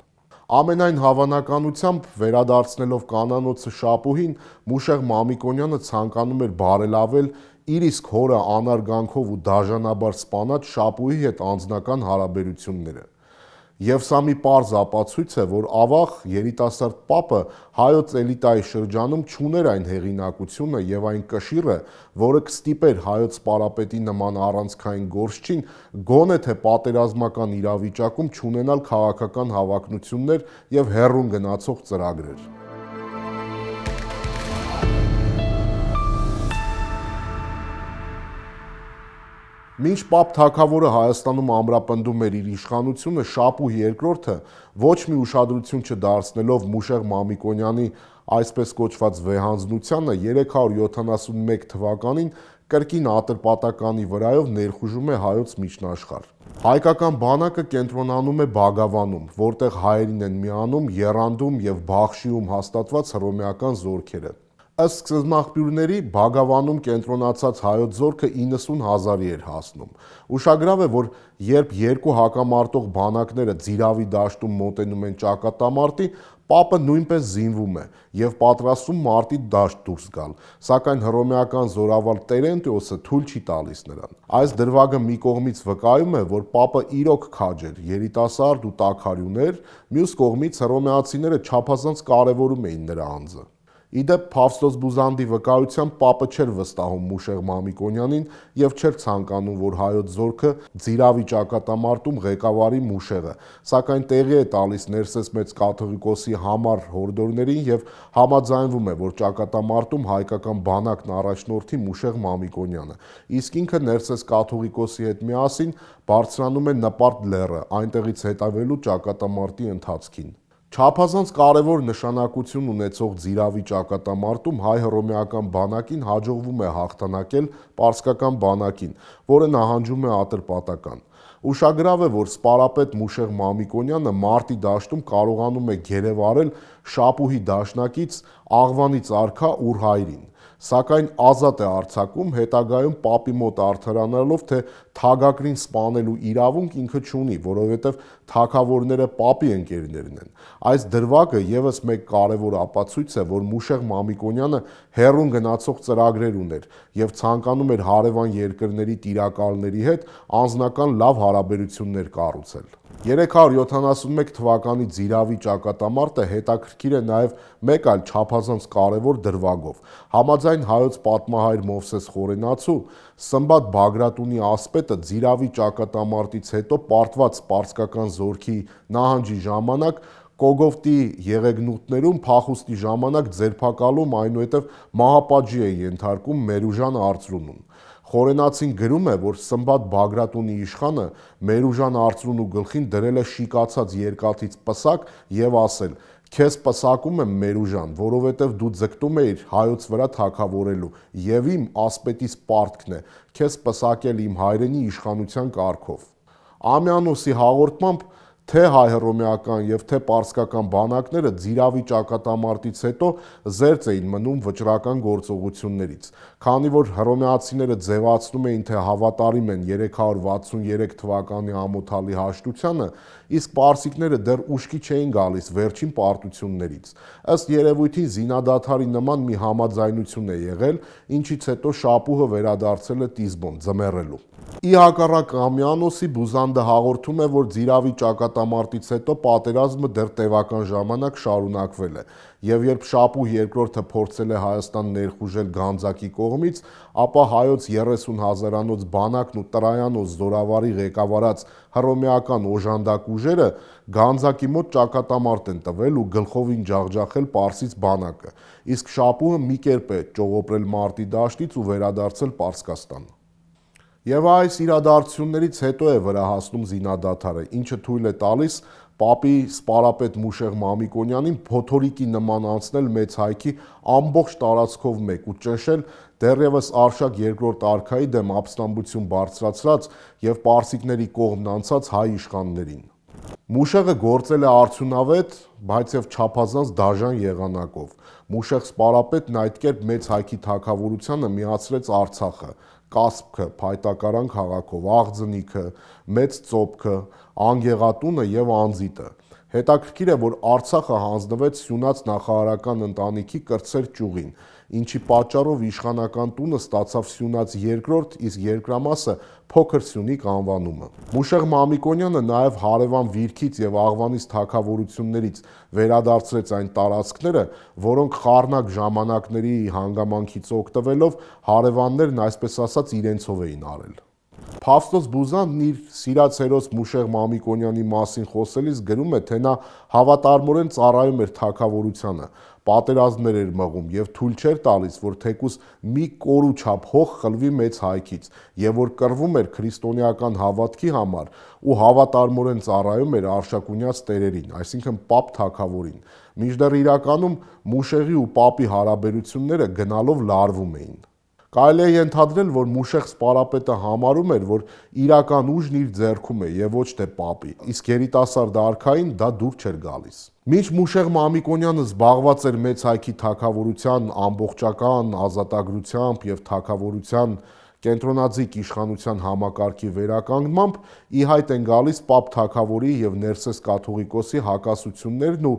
Ամենայն հավանականությամբ վերադարձնելով կանանոցը Շապուհին, Մուշեղ Մամիկոնյանը ցանկանում էր բարելավել իր իսկ հորը անարգանքով ու դաժանաբար սպանած Շապուհի հետ անձնական հարաբերությունները։ Եվ սա մի պարզ ապացույց է, որ ավաղ երիտասարդ պապը հայոց էլիտայի շրջանում չուներ այն հեղինակությունը եւ այն կշիռը, որը կստիպեր հայոց սպարապետի նման առանցքային գործչին գոնե թե պատերազմական իրավիճակում չունենալ քաղաքական հավակնություններ եւ հեռուն գնացող ծրագրեր։ Մինչ Պապ թագավորը Հայաստանում ամրապնդում էր իր իշխանությունը, Շապու II-ը ոչ մի ուշադրություն չդարձնելով Մուշեղ Մամիկոնյանի այսպես կոչված վեհանձնությանը 371 թվականին կրկին Ատրպատականի վրայով ներխուժում է հայոց միջնաշխարհ։ Հայկական բանակը կենտրոնանում է Բագավանում, որտեղ հայերին են միանում Եռանդում եւ Բախշիում հաստատված հռոմեական զորքերը։ Ըստ սկզբնաղբյուրների Բագավանում կենտրոնացած հայոց զորքը 90,000-ի էր հասնում։ Ուշագրավ է, որ երբ երկու հակամարտող բանակները Ձիրավի դաշտում մոտենում են ճակատամարտի, Պապը նույնպես զինվում է եւ պատրաստվում մարտի դաշտ դուրս գալ, սակայն հռոմեական զորավար Տերենտիոսը թույլ չի տալիս նրան։ Այս դրվագը մի կողմից վկայում է, որ Պապը իրոք քաջ էր, երիտասարդ ու տաքարյուն էր, մյուս կողմից հռոմեացիները չափազանց կարևորում էին նրա անձը։ Իդեպ Փավստոս Բուզանդի վկայությամբ Պապը չէր վստահում Մուշեղ Մամիկոնյանին եւ չէր ցանկանում, որ հայոց զորքը ձիրավի ճակատամարտում ղեկավարի Մուշեղը, սակայն տեղի է տալիս Ներսես Մեծ կաթողիկոսի համառ հորդորներին եւ համաձայնվում է, որ ճակատամարտում հայկական բանակն առաջնորդի Մուշեղ Մամիկոնյանը, իսկ ինքը Ներսես կաթողիկոսի հետ միասին բարձրանում է Նպարտ լեռը, այնտեղից հետևելու ճակատամարտի ընթացքին։ Չափազանց կարևոր նշանակություն ունեցող ձիրավի ճակատամարտում հայ-հռոմեական բանակին հաջողվում է հաղթանակել պարսկական բանակին, որը նահանջում է Ատրպատական։ Ուշագրավ է, որ սպարապետ Մուշեղ Մամիկոնյանը մարտի դաշտում կարողանում է գերեվարել Շապուհի դաշնակից Աղվանից արքա Ուրհայրին, սակայն ազատ է արձակում, հետագայում Պապի մոտ արդարանալով, թե թագակրին սպանելու իրավունք ինքը չունի, որովհետև թագավորները Պապի ընկերներն են։ Այս դրվագը ևս մեկ կարևոր ապացույց է, որ Մուշեղ Մամիկոնյանը հեռուն գնացող ծրագրեր ուներ եւ ցանկանում էր հարևան երկրների տիրակալների հետ անձնական լավ հարաբերություններ կառուցել։ 371 թվականի ձիրավի ճակատամարտը հետաքրքիր է նաև մեկ այլ չափազանց կարևոր դրվագով։ Համաձայն հայոց պատմահայր Մովսես Խորենացու, Սմբատ Բագրատունի ասպետը ձիրավի ճակատամարտից հետո պարտված պարսկական զորքի նահանջի ժամանակ Կոգովտի եղեգնուտներում փախուստի ժամանակ ձերբակալում, այնուհետև մահապատժի է ենթարկում Մերուժան Արծրունուն։ Խորենացին գրում է, որ Սմբատ Բագրատունի իշխանը Մերուժան Արծրունու գլխին դրել է շիկացած երկաթից պսակ եւ ասել. «Քեզ պսակում եմ Մերուժան, որովհետև դու ձգտում էիր հայոց վրա թագավորելու, եւ իմ ասպետիս պարտքն է քեզ պսակել իմ հայրենի իշխանության կարգով»։ Ամյանոսի հաղորդմամբ թե հայ-հռոմեական եւ թե պարսկական բանակները ձիրավի ճակատամարտից հետո զերծ էին մնում վճռական գործողություններից, քանի որ հռոմեացիները ձևացնում էին, թե հավատարիմ են 363 թվականի ամոթալի հաշտությանը, իսկ պարսիկները դեռ ուշքի չէին գալիս վերջին պարտություններից։ Ըստ երևույթին զինադադարի նման մի համաձայնություն է եղել, ինչից հետո Շապուհը վերադարձել է Տիզբոն ձմեռելու։ Ի հակառակ Ամյանոսի, Բուզանդը հաղորդում է, որ ձիրավի ճակատամարտից հետո պատերազմը դեռ տևական ժամանակ շարունակվել է, եւ երբ Շապուհ II-ը փորձել է Հայաստան ներխուժել Գանձակի կողմից, ապա հայոց 30 հազարանոց բանակն ու Տրայանոս զորավարի ղեկավարած հռոմեական օժանդակ ուժերը Գանձակի մոտ ճակատամարտ են տվել ու գլխովին ջախջախել Պարսից բանակը, իսկ Շապուհը մի կերպ է ճողոպրել մարտի դաշտից ու վերադարձել Պարսկաստան։ Եվ այս իրադարձություններից հետո է վրա հասնում զինադադարը, ինչը թույլ է տալիս Պապի սպարապետ Մուշեղ Մամիկոնյանին փոթորիկի նման անցնել մեծ հայքի ամբողջ տարածքով մեկ ու ճնշել դեռևս Արշակ II արքայի դեմ ապստամբություն բարձրացրած եւ պարսիկների կողմն անցած հայ իշխաններին։ Մուշեղը գործել է արդյունավետ, բայց եւ չափազանց դաժան եղանակով։ Մուշեղ սպարապետն այդ կերպ մեծ հայքի թագավորությանը միացրեց Արցախը, Կասպքը, Փայտակարան քաղաքով, Աղձնիքը, Մեծ Ծոպքը, Անգեղատունը եւ Անձիտը։ Հետաքրքիր է, որ Արցախը հանձնվեց Սյունած նախարարական ընտանիքի կրտսեր ճյուղին, ինչի պատճառով իշխանական տունը ստացավ Սյունած II, իսկ երկրամասը Փոքր Սյունիք անվանումը։ Մուշեղ Մամիկոնյանը նաև հարևան Վիրքից եւ Աղվանից թագավորություններից վերադարձրեց այն տարածքները, որոնք խառնակ ժամանակների հանգամանքից օգտվելով հարևաններն այսպես ասած իրենցով էին արել։ Փավստոս Բուզանդն իր սիրած հերոս Մուշեղ Մամիկոնյանի մասին խոսելիս գրում է, թե նա հավատարմորեն ծառայում էր թագավորությանը, պատերազմներ էր մղում եւ թույլ չէր տալիս, որ թեկուզ մի կորու չափ հող խլվի մեծ հայքից, եւ որ կռվում էր քրիստոնեական հավատքի համար ու հավատարմորեն ծառայում էր Արշակունյաց տերերին, այսինքն Պապ թագավորին, մինչդեռ իրականում Մուշեղի ու Պապի հարաբերությունները գնալով լարվում էին։ Կարելի է ենթադրել, որ Մուշեղ սպարապետը համարում էր, որ իրական ուժն իր ձեռքում է եւ ոչ թե Պապի, իսկ երիտասարդ արքային դա դուր չէր գալիս։ Մինչ Մուշեղ Մամիկոնյանը զբաղված էր մեծ հայքի թագավորության ամբողջական ազատագրությամբ եւ թագավորության կենտրոնաձիգ իշխանության համակարգի վերականգնմամբ, ի հայտ են գալիս Պապ թագավորի եւ Ներսես կաթողիկոսի հակասություններն ու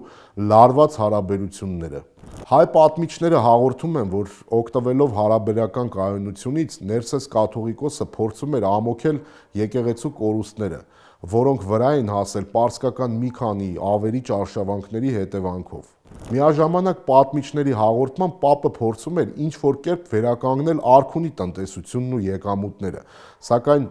լարված հարաբերությունները։ Հայ պատմիչները հաղորդում են, որ օգտվելով հարաբերական կայունությունից Ներսես կաթողիկոսը փորձում էր ամոքել եկեղեցու կորուստները, որոնք վրա են հասել պարսկական մի քանի ավերիչ արշավանքների հետևանքով։ Միաժամանակ պատմիչների հաղորդման Պապը փորձում էր ինչ-որ կերպ վերականգնել արքունի տնտեսությունն ու եկամուտները, սակայն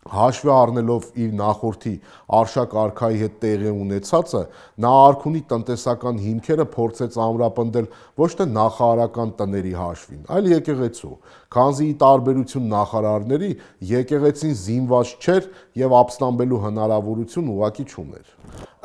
հաշվի առնելով իր նախորդի Արշակ արքայի հետ տեղի ունեցածը, նա արքունի տնտեսական հիմքերը փորձեց ամրապնդել ոչ թե նախարարական տների հաշվին, այլ եկեղեցու, քանզի ի տարբերություն նախարարների եկեղեցին զինված չէր եւ ապստամբելու հնարավորություն ուղղակի չուներ։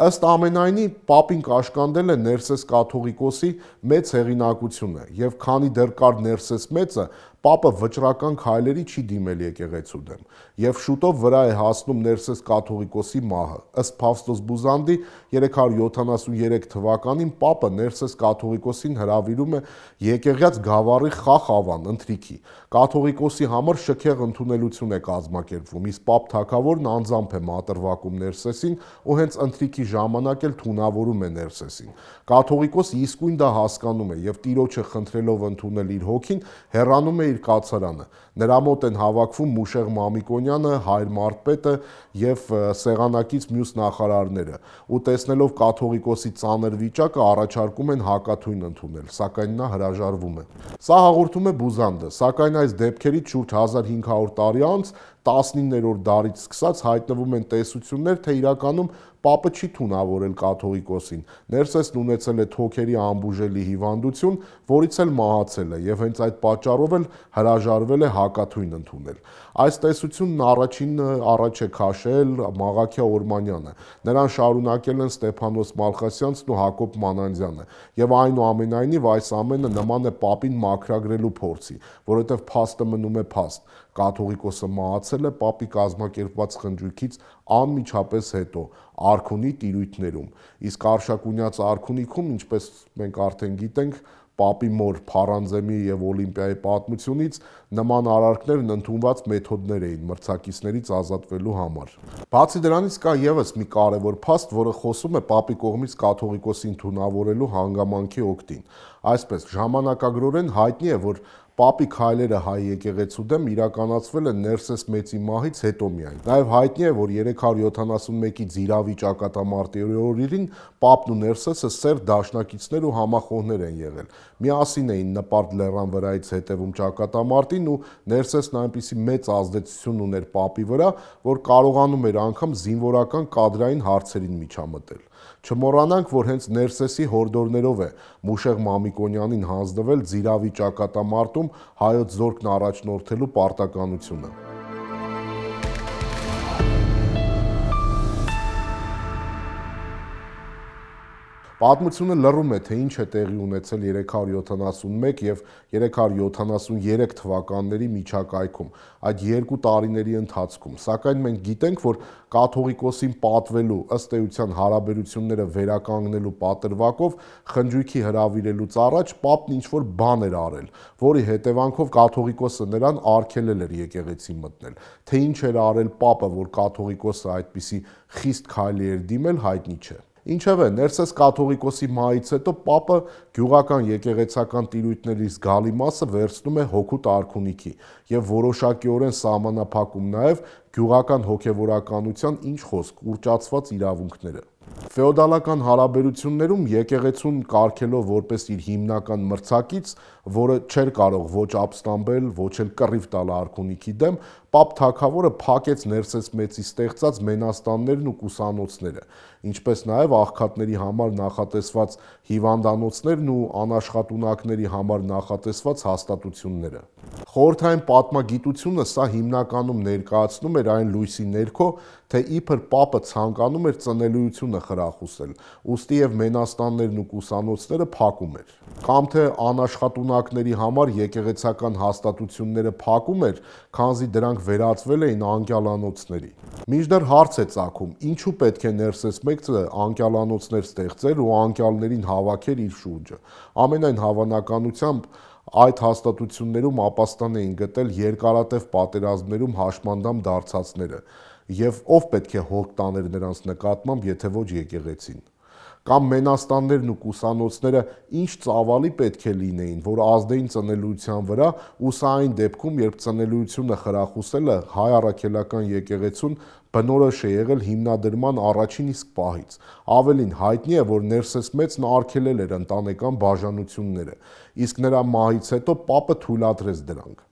Ըստ ամենայնի, Պապին կաշկանդել է Ներսես կաթողիկոսի մեծ հեղինակությունը, եւ քանի դեռ կար Ներսես մեծը, Պապը վճռական քայլերի չի դիմել եկեղեցու դեմ, եւ շուտով վրա է հասնում Ներսես կաթողիկոսի մահը։ Ըստ Փավստոս Բուզանդի 373 թվականին Պապը Ներսես կաթողիկոսին հրավիրում է եկեղյաց գավառի Խախավան ընթրիքի։ Կաթողիկոսի համար շքեղ ընդունելություն է կազմակերպվում, իսկ Պապ թագավորն անձամբ է մատրվակում Ներսեսին ու հենց ընթրիքի ժամանակ էլ թունավորում է Ներսեսին։ Կաթողիկոսը իսկույն դա հասկանում է եւ Տիրոջը խնդրելով ընդունել իր հոգին, հեռանում է իր կացարանը։ Նրա մոտ են հավաքվում Մուշեղ Մամիկոնյանը, Հայր Մարտպետը եւ սեղանակից մյուս նախարարները, ու տեսնելով կաթողիկոսի ծանր վիճակը առաջարկում են հակաթույն ընդունել, սակայն նա հրաժարվում է։ Սա հաղորդում է Բուզանդը, սակայն այս դեպքերից շուրջ 1500 տարի անց 19-րդ դարից սկսած հայտնվում են տեսություններ, թե իրականում Պապը չի թունավորել կաթողիկոսին, Ներսեսն ունեցել է թոքերի անբուժելի հիվանդություն, որից էլ մահացել է, եւ հենց այդ պատճառով էլ հրաժարվել է հակաթույն ընդունել։ Այս տեսությունն առաջինը առաջ է քաշել Մաղաքիա Օրմանյանը, նրան շարունակել են Ստեփանոս Մալխասյանցն ու Հակոբ Մանանձյանը, եւ այնուամենայնիվ այս ամենը նման է Պապին մաքրագրելու փորձի, որովհետեւ փաստը մնում է փաստ։ Կաթողիկոսը մահացել է Պապի կազմակերպված խնջույքից անմիջապես հետո, արքունի տիրույթներում, իսկ Արշակունյաց արքունիքում, ինչպես մենք արդեն գիտենք, Պապի մոր Փարանձեմի եւ Օլիմպիայի պատմությունից նման արարքներն ընդունված մեթոդներ էին մրցակիցներից ազատվելու համար։ Բացի դրանից կա եւս մի կարևոր փաստ, որը խոսում է Պապի կողմից կաթողիկոսին թունավորելու հանգամանքի օգտին։ Այսպես, ժամանակագրորեն հայտնի է, որ Պապի քայլերը հայ եկեղեցու դեմ իրականացվել են Ներսես մեծի մահից հետո միայն։ Նաև հայտնի է, որ 371-ի Ձիրավի ճակատամարտի օրերին Պապն ու Ներսեսը սեր դաշնակիցներ ու համախոհներ են եղել։ Միասին էին Նպարտ լեռան վրայից հետևում ճակատամարտին ու Ներսեսն այնպիսի մեծ ազդեցություն ուներ Պապի վրա, որ կարողանում էր անգամ զինվորական կադրային հարցերին միջամտել։ Չմոռանանք, որ հենց Ներսեսի հորդորներով է Մուշեղ Մամիկոնյանին հանձնվել Ձիրավի ճակատամարտում հայոց զորքն առաջնորդելու պարտականությունը։ Պատմությունը լռում է, թե ինչ է տեղի ունեցել 371 եւ 373 թվականների միջակայքում, այդ երկու տարիների ընթացքում, սակայն մենք գիտենք, որ կաթողիկոսին պատվելու, ըստ էության հարաբերությունները վերականգնելու պատրվակով խնջույքի հրավիրելուց առաջ Պապն ինչ-որ բան էր արել, որի հետևանքով կաթողիկոսը նրան արգելել էր եկեղեցի մտնել, թե ինչ էր արել Պապը, որ կաթողիկոսը այդպիսի խիստ քայլի էր դիմել, հայտնի չէ։ Ինչևէ, Ներսես կաթողիկոսի մահից հետո Պապը գյուղական եկեղեցական տիրույթների զգալի մասը վերցնում է հօգուտ արքունիքի եւ որոշակիորեն սահմանափակում նաեւ գյուղական հոգեվորականության ինչ խոսք, ուռճացված իրավունքները։ Ֆեոդալական հարաբերություններում եկեղեցուն կարգելով որպես իր հիմնական մրցակից, որը չէր կարող ոչ ապստամբել, ոչ էլ կռիվ տալ արքունիքի դեմ, Պապ թագավորը փակեց Ներսես մեծի ստեղծած մենաստաններն ու կուսանոցները, ինչպես նաև աղքատների համար նախատեսված հիվանդանոցներն ու անաշխատունակների համար նախատեսված հաստատությունները։ Խորհրդային պատմագիտությունը սա հիմնականում ներկայացնում էր այն լույսի ներքո, թե իբր Պապը ցանկանում էր ծնելիությունը խրախուսել, ուստի եւ մենաստաններն ու կուսանոցները փակում էր, կամ թե անաշխատունակների համար եկեղեցական հաստատությունները փակում էր, քանզի դրանք վերածվել էին անկյալանոցների։ Մինչդեռ հարց է ծագում, ինչու պետք է Ներսես մեծը անկյալանոցներ ստեղծեր ու անկյալներին հավաքեր իր շուրջը։ Ամենայն հավանականությամբ այդ հաստատություններում ապաստան էին գտել երկարատև պատերազմներում հաշմանդամ դարձածները, եւ ով պետք է հոգ տաներ նրանց նկատմամբ, եթե ոչ եկեղեցին։ Կամ մենաստաններն ու կուսանոցները ինչ ծավալի պետք է լինեին, որ ազդեին ծնելիության վրա, ու սա այն դեպքում, երբ ծնելիությունը խրախուսելը հայ առաքելական եկեղեցուն բնորոշ է եղել հիմնադրման առաջին իսկ պահից։ Ավելին, հայտնի է, որ Ներսես Մեծն արգելել էր ընտանեկան բաժանությունները, իսկ նրա մահից հետո Պապը թույլատրեց դրանք։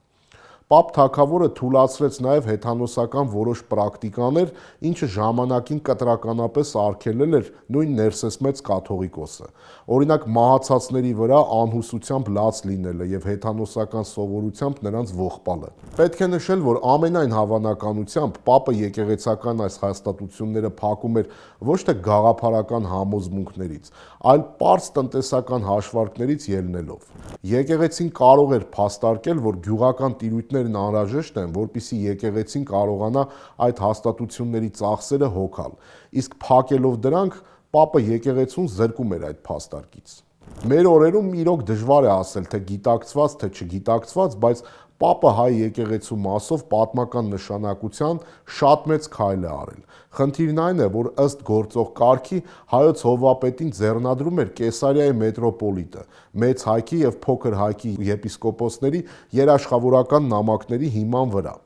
Պապ թագավորը թույլատրեց նաև հեթանոսական որոշ պրակտիկաներ, ինչը ժամանակին կտրականապես արգելել էր նույն Ներսես Մեծ կաթողիկոսը։ Օրինակ, մահացածների վրա անհուսությամբ լաց լինելը եւ հեթանոսական սովորությամբ նրանց ողբալը։ Պետք է նշել, որ ամենայն հավանականությամբ Պապը եկեղեցական այս հաստատությունները փակում էր ոչ թե գաղափարական համոզմունքներից, այլ պարզ տնտեսական հաշվարկներից ելնելով։ Եկեղեցին կարող էր փաստարկել, որ գյուղական տիրույթներն անհրաժեշտ են, որպեսզի եկեղեցին կարողանա այդ հաստատությունների ծախսերը հոգալ, իսկ փակելով դրանք Պապը եկեղեցուն զրկում էր այդ փաստարկից։ Մեր օրերում իրոք դժվար է ասել, թե գիտակցված, թե չգիտակցված, բայց Պապը հայ եկեղեցու մասով պատմական նշանակության շատ մեծ քայլ է արել։ Խնդիրն այն է, որ ըստ գործող կարգի հայոց հովվապետին ձեռնադրում էր Կեսարիայի մետրոպոլիտը, Մեծ Հայքի եւ Փոքր Հայքի եպիսկոպոսների երաշխավորական նամակների հիման վրա։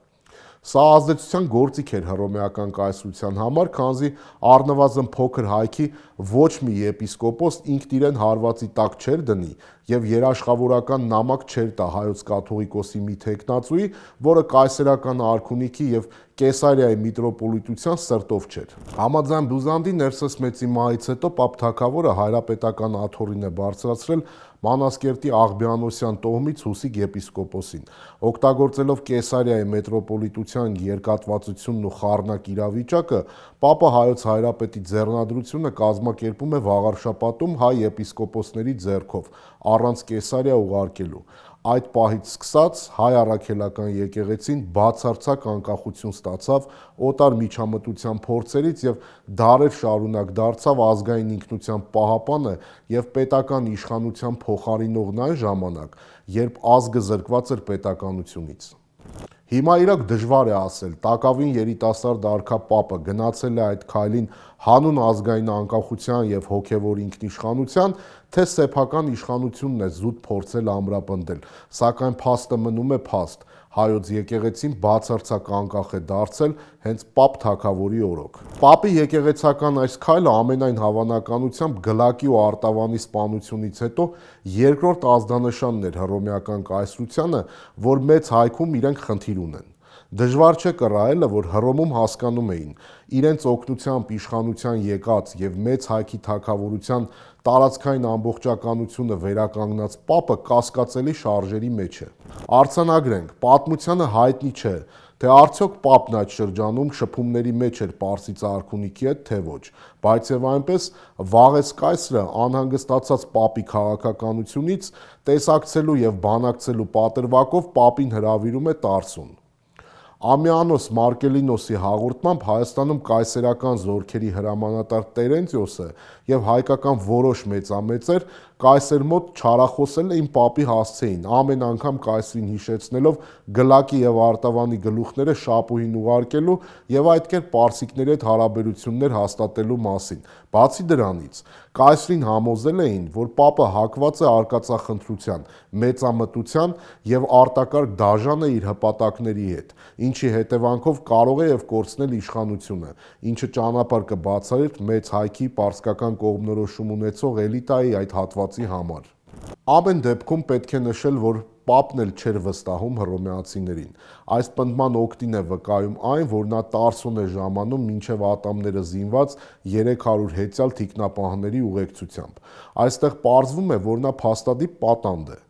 Սա ազդեցության գործիք էր հռոմեական կայսրության համար, քանզի առնվազն Փոքր Հայքի ոչ մի եպիսկոպոս ինքն իրեն հարվածի տակ չէր դնի եւ երաշխավորական նամակ չէր տա հայոց կաթողիկոսի մի թեկնածուի, որը կայսերական արքունիքի եւ Կեսարիայի միտրոպոլիտության սրտով չէր։ Համաձայն Բյուզանդի Ներսես Մեծի մահից հետո Պապ թագավորը հայրապետական աթոռին է բարձրացրել Մանասկերտի Աղբյանոսյան տոհմից Հուսիկ եպիսկոպոսին, օգտագործելով Կեսարիայի մետրոպոլիտության երկատվածությունն ու խառնակ իրավիճակը, Պապը հայոց հայրապետի ձեռնադրությունը կազմակերպում է Վաղարշապատում հայ եպիսկոպոսների ձեռքով, առանց Կեսարիա ուղարկելու։ Այդ պահից սկսած հայ առաքելական եկեղեցին բացարձակ անկախություն ստացավ օտար միջամտության փորձերից եւ դարեր շարունակ դարձավ ազգային ինքնության պահապանը եւ պետական իշխանության փոխարինողն այն ժամանակ, երբ ազգը զրկված էր պետականությունից։ Հիմա իրոք դժվար է ասել, տակավին երիտասարդ արքապապը գնացել է այդ քայլին հանուն ազգային անկախության եւ հոգեվոր ինքնիշխանության, թե սեփական իշխանությունն է զուտ փորձել ամրապնդել, սակայն փաստը մնում է փաստ, հայոց եկեղեցին բացարձակ անկախ է դարձել հենց Պապ թագավորի օրոք։ Պապի եկեղեցական այս քայլը ամենայն հավանականությամբ Գլակի ու Արտավանի սպանությունից հետո երկրորդ ազդանշանն էր հռոմեական կայսրությանը, որ Մեծ Հայքում իրենք խնդիր ունեն։ Դժվար չէ կռահելը, որ Հռոմում հասկանում էին, իրենց օգնությամբ իշխանության եկած եւ Մեծ Հայքի թագավորության տարածքային ամբողջականությունը վերականգնած Պապը կասկածելի շարժերի մեջ է։ Արձանագրենք, պատմությանը հայտնի չէ, թե արդյոք Պապն այդ շրջանում շփումների մեջ էր Պարսից արքունիքի հետ, թե ոչ, բայց եւ այնպես Վաղես կայսրը անհանգստացած Պապի քաղաքականությունից տեսակցելու եւ բանակցելու պատրվակով Պապին հրավիրում է Տարսուն։ Ամիանոս Մարկելինոսի հաղորդմամբ Հայաստանում կայսերական զորքերի հրամանատար Տերենցիոսը եւ հայկական որոշ մեծամեծեր կայսեր մոտ չարախոսել էին Պապի հասցեին, ամեն անգամ կայսրին հիշեցնելով Գլակի եւ Արտավանի գլուխները շապուհին ուղարկելու եւ այդ կերպ պարսիկների հետ հարաբերություններ հաստատելու մասին։ Բացի դրանից, կայսրին համոզել էին, որ Պապը հակված է արկածախնդրության, մեծամտության եւ արտակարգ դաժան է իր հպատակների հետ, ինչի հետևանքով կարող է եւ կորցնել իշխանությունը, ինչը ճանապարհ կբացառեր Մեծ Հայքի պարսկական կողմնորոշում ունեցող էլիտայի այդ հատվածի համար։ Ամեն դեպքում պետք է նշել, որ Պապն էլ չէր վստահում հռոմեացիներին։ Այս պնդման օգտին է վկայում այն, որ նա Տարսուն է ժամանում մինչև ատամները զինված 300 հեծյալ թիկնապահների ուղեկցությամբ։ Այստեղ պարզվում է, որ նա փաստադիպ պատանդ է։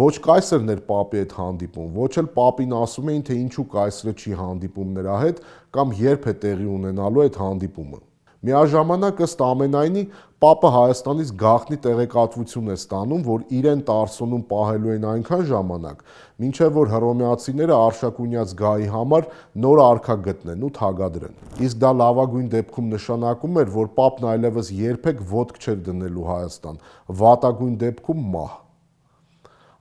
Ոչ կայսրն էր Պապի հետ հանդիպում, ոչ էլ Պապին ասում էին, թե ինչու կայսրը չի հանդիպում նրա հետ կամ երբ է տեղի ունենալու այդ հանդիպումը։ Միաժամանակ ըստ ամենայնի Պապը Հայաստանից գաղտնի տեղեկատվություն է ստանում, որ իրեն Տարսոնում պահելու են այնքան ժամանակ, մինչև որ հռոմեացիները Արշակունյաց գահի համար նոր արքա գտնեն ու թագադրեն։ Իսկ դա լավագույն դեպքում նշանակում էր, որ Պապն այլևս երբեք ոտք չէր դնելու Հայաստան, վատագույն դեպքում մահ։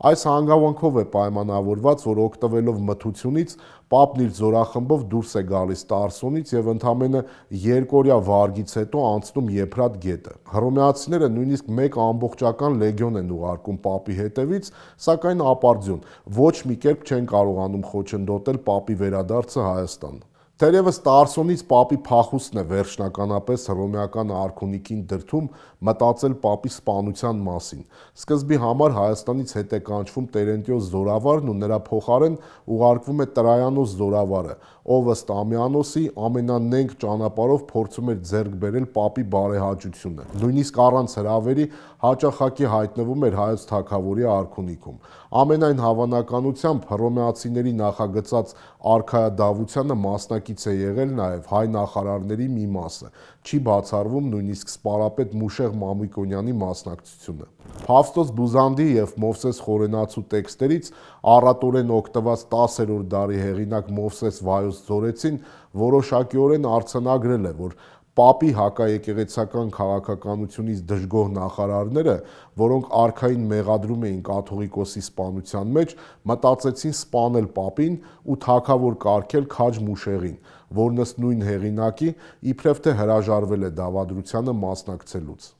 Այս հանգամանքով է պայմանավորված, որ օգտվելով մթությունից Պապն իր զորախմբով դուրս է գալիս Տարսոնից եւ ընդամենը 2-օրյա վարգից հետո անցնում Եփրատ գետը։ Հռոմեացիները նույնիսկ մեկ ամբողջական լեգիոն են ուղարկում Պապի հետևից, սակայն ապարդյուն, ոչ մի կերպ չեն կարողանում խոչընդոտել Պապի վերադարձը Հայաստան։ Թերևս Տարսոնից Պապի փախուստն է վերջնականապես հռոմեական արքունիքին դրդում մտածել Պապի սպանության մասին։ Սկզբի համար Հայաստանից հետ է կանչվում Տերենտիոս զորավարն ու նրա փոխարեն ուղարկվում է Տրայանոս զորավարը, ով ըստ Ամիանոսի ամենանենգ ճանապարհով փորձում էր ձեռք բերել Պապի բարեհաճությունը։ Նույնիսկ առանց հրավերի հաճախակի հայտնվում էր հայոց թագավորի արքունիքում։ Ամենայն հավանականությամբ հռոմեացիների նախագծած արքայադավությանը մասնակից է եղել նաև հայ նախարարների մի մասը, չի բացառվում նույնիսկ սպարապետ Մուշեղ Մամիկոնյանի մասնակցությունը։ Ֆավստոս Բուզանդի եւ Մովսես Խորենացու տեքստերից առատորեն օգտված 10-րդ դարի հեղինակ Մովսես Վայոց Ձորեցին որոշակիորեն արձանագրել է, որ Պապի հակաեկեղեցական քաղաքականությունից դժգոհ նախարարները, որոնք արքային մեղադրում էին կաթողիկոսի սպանության մեջ, մտածեցին սպանել Պապին ու թագավոր կարգել քաջ Մուշեղին, որն ըստ նույն հեղինակի իբրև թե հրաժարվել է դավադրությանը մասնակցելուց։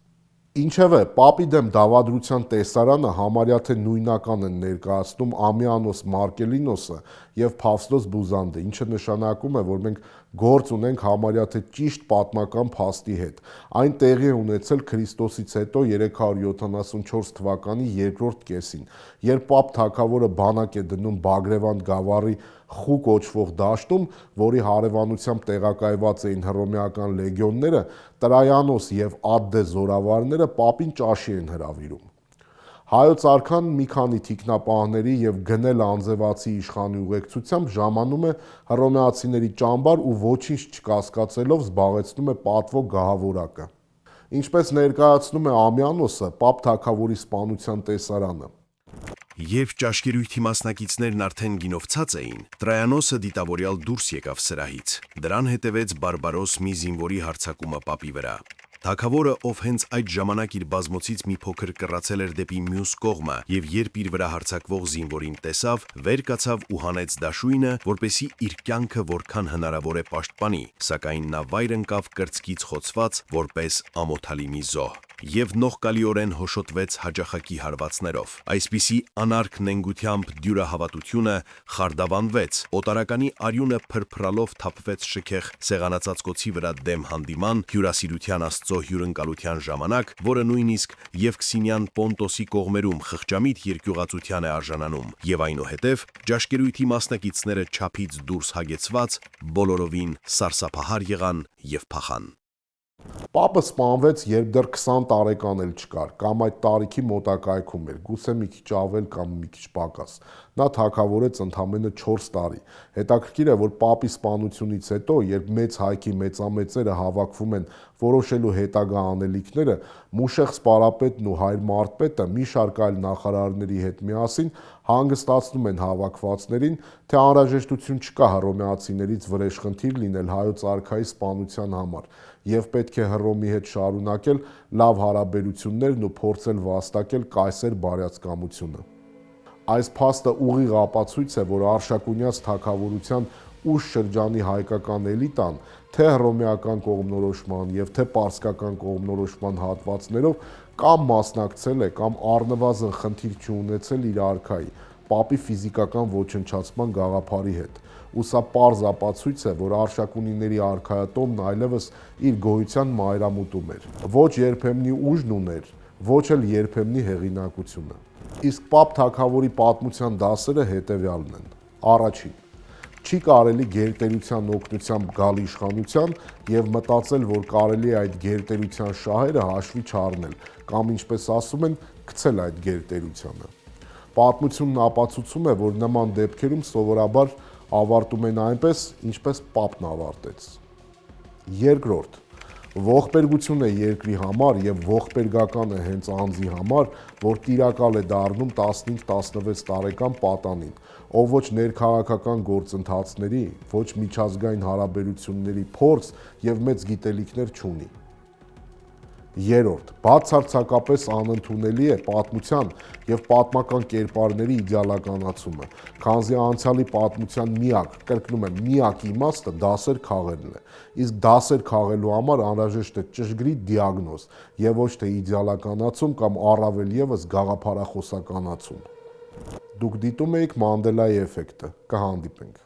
Ինչևէ, Պապի դեմ դավադրության տեսարանը համարյա թե նույնական են ներկայացնում Ամիանոս Մարկելինոսը եւ Ֆավստոս Բուզանդը, ինչը նշանակում է, որ մենք գործ ունենք համարյա թե ճիշտ պատմական փաստի հետ։ Այն տեղի է ունեցել Քրիստոսից հետո 374 թվականի երկրորդ կեսին, երբ Պապ թագավորը բանակ է դնում Բագրևանդ գավառի Խու կոչվող դաշտում, որի հարևանությամբ տեղակայված էին հռոմեական լեգիոնները, Տրայանոս եւ Ադդե զորավարները Պապին ճաշի են հրավիրում։ Հայոց արքան մի քանի թիկնապահների եւ գնել անձևացի իշխանի ուղեկցությամբ ժամանում է հռոմեացիների ճամբար ու ոչինչ չկասկածելով զբաղեցնում է պատվո գահավորակը։ Ինչպես ներկայացնում է Ամիանոսը, Պապ թագավորի սպանության տեսարանը։ Երբ ճաշկերույթի մասնակիցներն արդեն գինովցած էին, Տրայանոսը դիտավորյալ դուրս եկավ սրահից։ Դրան հետևեց բարբարոս մի զինվորի հարձակումը Պապի վրա։ Թագավորը, ով հենց այդ ժամանակ իր բազմոցից մի փոքր կռացել էր դեպի մյուս կողմը եւ երբ իր վրա հարձակվող զինվորին տեսավ, վեր կացավ ու հանեց դաշույնը, որպեսի իր կյանքը որքան հնարավոր է պաշտպանի, սակայն նա վայր ընկավ կրծքից խոցված որպես ամոթալի մի զոհ եւ նողկալիորեն հոշոտվեց հաճախակի հարվածներով։ Այսպիսի անարգ նենգությամբ դյուրահավատությունը խարդավանվեց, օտարականի արյունը փրփրալով թափվեց շքեղ սեղանացածկոցի վրա դեմ հանդիման հյուրասիրության Աստծո հյուրընկալության ժամանակ, որը նույնիսկ Եվքսինյան Պոնտոսի կողմերում խղճամիտ երկյուղացության է արժանանում, եւ այնուհետև ճաշկերույթի մասնակիցները չափից դուրս հագեցված բոլորովին սարսափահար եղան եւ փախան։ Պապը սպանվեց, երբ դեռ 20 տարեկան էլ չկար, կամ այդ տարիքի մոտակայքում էր, գուցե մի քիչ ավել կամ մի քիչ պակաս։ Նա թագավորեց ընդամենը 4 տարի։ Հետաքրքիր է, որ Պապի սպանությունից հետո, երբ մեծ հայքի մեծամեծերը հավաքվում են որոշելու հետագա անելիքները, Մուշեղ սպարապետն ու հայր Մարտպետը մի շարք այլ նախարարների հետ միասին հանգստացնում են հավաքվածներին, թե անհրաժեշտություն չկա հռոմեացիներից վրեժխնդիր լինել հայոց արքայի սպանության համար եւ պետք է Հռոմի հետ շարունակել լավ հարաբերություններն ու փորձել վաստակել կայսեր բարյացկամությունը։ Այս փաստը ուղիղ ապացույց է, որ Արշակունյաց թագավորության ուշ շրջանի հայկական էլիտան թե հռոմեական կողմնորոշման եւ թե պարսկական կողմնորոշման հատվածներով կամ մասնակցել է կամ առնվազն խնդիր չունեցել իր արքայի, Պապի ֆիզիկական ոչնչացման գաղափարի հետ։ Ու սա պարզ ապացույց է, որ Արշակունիների արքայատոմն այլևս իր գոյության մայրամուտում էր։ Ոչ երբեմնի ուժն ուներ, ոչ էլ երբեմնի հեղինակությունը։ Իսկ Պապ թագավորի պատմության դասերը հետևյալն են։ Առաջին. չի կարելի գերտերության օգնությամբ գալ իշխանության եւ մտածել, որ կարելի է այդ գերտերության շահերը հաշվի չառնել կամ ինչպես ասում են, գցել այդ գերտերությանը։ Պատմությունն ապացուցում է, որ նման դեպքերում սովորաբար ավարտում են այնպես, ինչպես Պապն ավարտեց։ Երկրորդ. ողբերգություն է երկրի համար եւ ողբերգական է հենց անձի համար, որ տիրակալ է դառնում 15-16 տարեկան պատանին, ով ոչ ներքաղաքական գործընթացների, ոչ միջազգային հարաբերությունների փորձ եւ մեծ գիտելիքներ չունի։ Երրորդ, բացարձակապես անընդունելի է պատմության եւ պատմական կերպարների իդեալականացումը, քանզի անցյալի պատմության միակ, կրկնում եմ, միակ իմաստը դասեր քաղելն է, իսկ դասեր քաղելու համար անհրաժեշտ է ճշգրիտ դիագնոզ եւ ոչ թե իդեալականացում կամ առավել եւս գաղափարախոսականացում։ Դուք դիտում եք Մանդելայի էֆեկտը, կհանդիպենք։